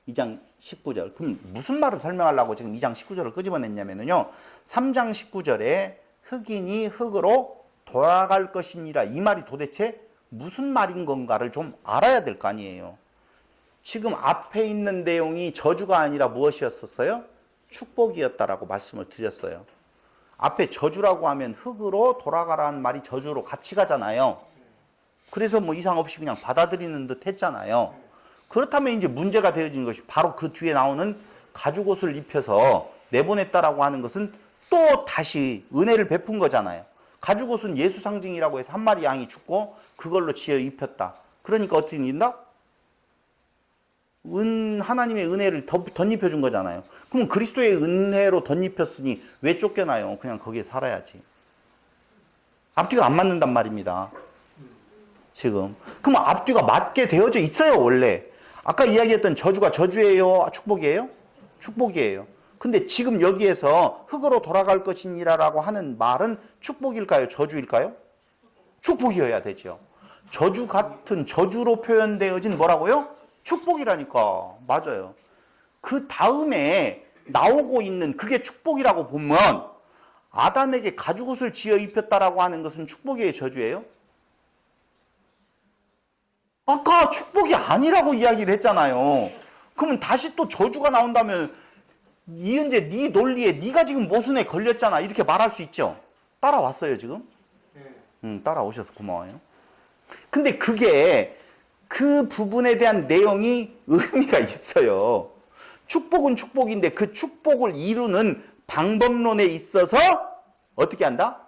2장 19절. 그럼 무슨 말을 설명하려고 지금 2장 19절을 끄집어냈냐면요. 3장 19절에 흙이니 흙으로 돌아갈 것이니라. 이 말이 도대체 무슨 말인 건가를 좀 알아야 될 거 아니에요. 지금 앞에 있는 내용이 저주가 아니라 무엇이었었어요? 축복이었다라고 말씀을 드렸어요. 앞에 저주라고 하면 흙으로 돌아가라는 말이 저주로 같이 가잖아요. 그래서 뭐 이상 없이 그냥 받아들이는 듯 했잖아요. 그렇다면 이제 문제가 되어진 것이 바로 그 뒤에 나오는 가죽옷을 입혀서 내보냈다라고 하는 것은 또 다시 은혜를 베푼 거잖아요. 가죽옷은 예수 상징이라고 해서 한 마리 양이 죽고 그걸로 지어 입혔다. 그러니까 어떻게 된다? 하나님의 은혜를 덧입혀 준 거잖아요. 그럼 그리스도의 은혜로 덧입혔으니 왜 쫓겨나요? 그냥 거기에 살아야지. 앞뒤가 안 맞는단 말입니다. 지금. 그럼 앞뒤가 맞게 되어져 있어요, 원래. 아까 이야기했던 저주가 저주예요? 축복이에요? 축복이에요. 근데 지금 여기에서 흙으로 돌아갈 것이니라라고 하는 말은 축복일까요? 저주일까요? 축복이어야 되죠. 저주 같은 저주로 표현되어진 뭐라고요? 축복이라니까. 맞아요. 그 다음에 나오고 있는 그게 축복이라고 보면 아담에게 가죽옷을 지어 입혔다라고 하는 것은 축복이에요? 저주예요? 아까 축복이 아니라고 이야기를 했잖아요. 그러면 다시 또 저주가 나온다면 이은재 네 논리에 네가 지금 모순에 걸렸잖아. 이렇게 말할 수 있죠. 따라왔어요 지금? 네. 따라오셔서 고마워요. 근데 그게 그 부분에 대한 내용이 의미가 있어요. 축복은 축복인데 그 축복을 이루는 방법론에 있어서 어떻게 한다?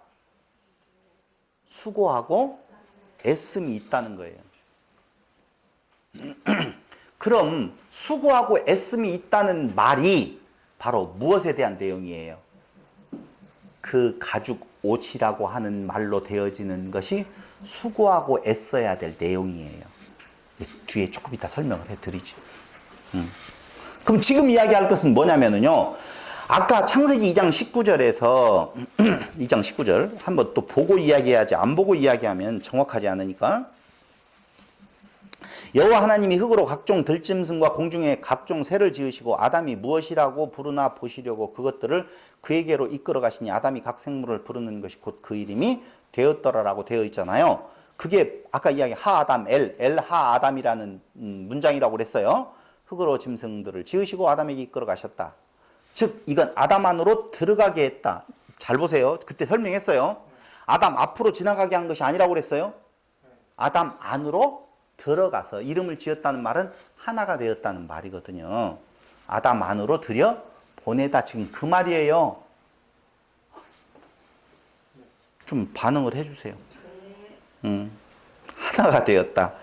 수고하고 애씀이 있다는 거예요. 그럼 수고하고 애씀이 있다는 말이 바로 무엇에 대한 내용이에요? 그 가죽 옷이라고 하는 말로 되어지는 것이 수고하고 애써야 될 내용이에요. 뒤에 조금 이따 설명을 해드리지. 그럼 지금 이야기할 것은 뭐냐면요. 아까 창세기 2장 19절에서 2장 19절 한번 또 보고 이야기해야지 안 보고 이야기하면 정확하지 않으니까. 여호와 하나님이 흙으로 각종 들짐승과 공중에 각종 새를 지으시고 아담이 무엇이라고 부르나 보시려고 그것들을 그에게로 이끌어 가시니 아담이 각 생물을 부르는 것이 곧 그 이름이 되었더라라고 되어 있잖아요. 그게 아까 이야기 하아담, 엘하아담이라는 문장이라고 그랬어요. 흙으로 짐승들을 지으시고 아담에게 이끌어 가셨다. 즉 이건 아담 안으로 들어가게 했다. 잘 보세요. 그때 설명했어요. 아담 앞으로 지나가게 한 것이 아니라고 그랬어요. 아담 안으로 들어가서 이름을 지었다는 말은 하나가 되었다는 말이거든요. 아담 안으로 들여 보내다. 지금 그 말이에요. 좀 반응을 해주세요. 하나가 되었다.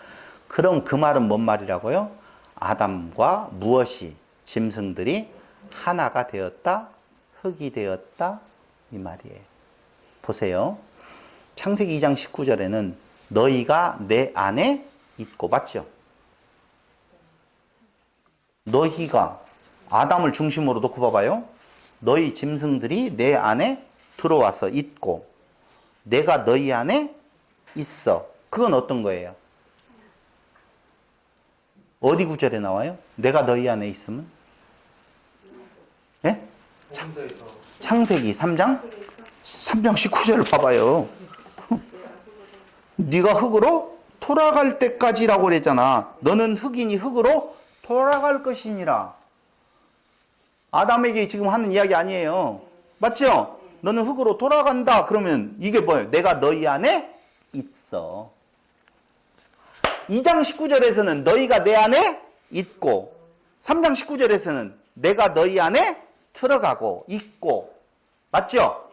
그럼 그 말은 뭔 말이라고요? 아담과 무엇이 짐승들이 하나가 되었다, 흙이 되었다 이 말이에요. 보세요. 창세기 2장 19절에는 너희가 내 안에 있고, 맞죠? 너희가 아담을 중심으로 놓고 봐봐요. 너희 짐승들이 내 안에 들어와서 있고 내가 너희 안에 있어. 그건 어떤 거예요? 어디 구절에 나와요? 내가 너희 안에 있으면? 예? 창세기 3장 19절을 봐봐요. 네가 흙으로 돌아갈 때까지라고 그랬잖아. 너는 흙이니 흙으로 돌아갈 것이니라. 아담에게 지금 하는 이야기 아니에요. 맞죠? 너는 흙으로 돌아간다. 그러면 이게 뭐예요? 내가 너희 안에 있어. 2장 19절에서는 너희가 내 안에 있고 3장 19절에서는 내가 너희 안에 들어가고 있고. 맞죠?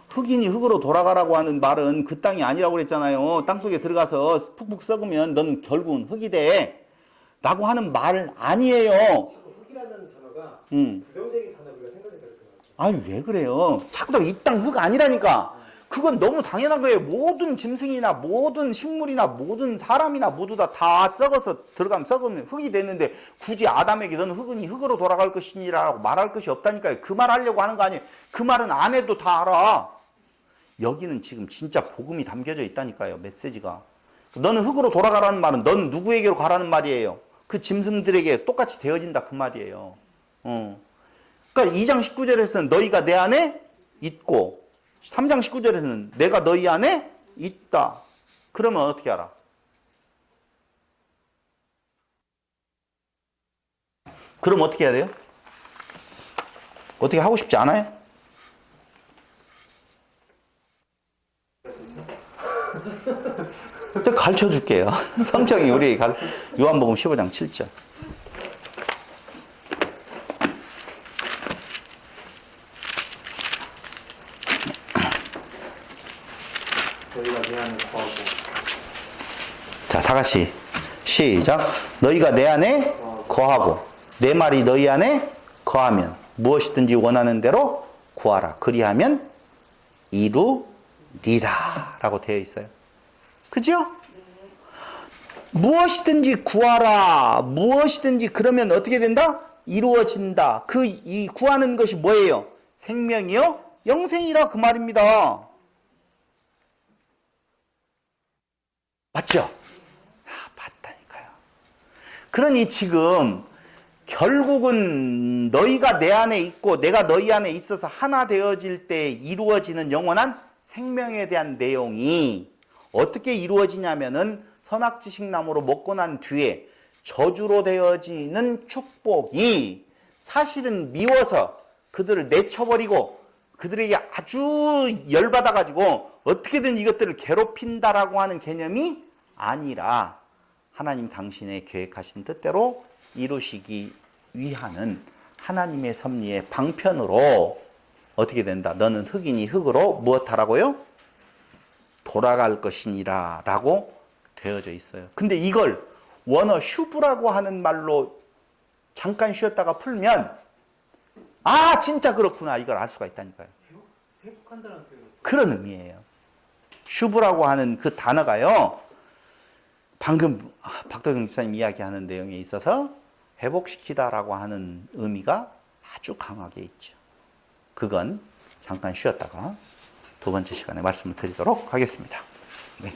흙이니 흙으로 돌아가라고 하는 말은 그 땅이 아니라고 그랬잖아요. 땅속에 들어가서 푹푹 썩으면 넌 결국은 흙이 돼. 라고 하는 말 아니에요. 자꾸 흙이라는 단어가 부정적인 단어로 우리가 생각해서 그렇게 나왔죠. 아유, 왜 그래요? 자꾸 이 땅 흙 아니라니까. 그건 너무 당연한 거예요. 모든 짐승이나 모든 식물이나 모든 사람이나 모두 다 썩어서 들어가면 썩으면 흙이 되는데 굳이 아담에게 너는 흙이니 흙으로 돌아갈 것이니라고 말할 것이 없다니까요. 그 말 하려고 하는 거 아니에요. 그 말은 안 해도 다 알아. 여기는 지금 진짜 복음이 담겨져 있다니까요. 메시지가. 너는 흙으로 돌아가라는 말은 넌 누구에게로 가라는 말이에요. 그 짐승들에게 똑같이 되어진다 그 말이에요. 그러니까 2장 19절에서는 너희가 내 안에 있고 3장 19절에서는 내가 너희 안에 있다. 그러면 어떻게 알아? 그럼 어떻게 해야 돼요? 어떻게 하고 싶지 않아요? 가르쳐 줄게요. 성경이 우리 요한복음 15장 7절. 너희가 내 안에 거하고. 자, 다 같이 시작. 너희가 내 안에 거하고 내 말이 너희 안에 거하면 무엇이든지 원하는 대로 구하라. 그리하면 이루리라 라고 되어 있어요. 그죠? 무엇이든지 구하라. 무엇이든지 그러면 어떻게 된다? 이루어진다. 이 구하는 것이 뭐예요? 생명이요? 영생이라 그 말입니다. 맞죠? 맞다니까요. 그러니 지금 결국은 너희가 내 안에 있고 내가 너희 안에 있어서 하나 되어질 때 이루어지는 영원한 생명에 대한 내용이 어떻게 이루어지냐면은 선악지식나무로 먹고 난 뒤에 저주로 되어지는 축복이 사실은 미워서 그들을 내쳐버리고 그들에게 아주 열받아가지고 어떻게든 이것들을 괴롭힌다라고 하는 개념이 아니라 하나님 당신의 계획하신 뜻대로 이루시기 위하는 하나님의 섭리의 방편으로 어떻게 된다? 너는 흙이니 흙으로 무엇하라고요? 돌아갈 것이니라 라고 되어져 있어요. 근데 이걸 원어 슈브라고 하는 말로 잠깐 쉬었다가 풀면 아 진짜 그렇구나 이걸 알 수가 있다니까요. 회복한다는 표현. 그런 의미예요. 슈브라고 하는 그 단어가요. 방금 박덕영 목사님 이야기하는 내용에 있어서 회복시키다라고 하는 의미가 아주 강하게 있죠. 그건 잠깐 쉬었다가 두 번째 시간에 말씀을 드리도록 하겠습니다. 네.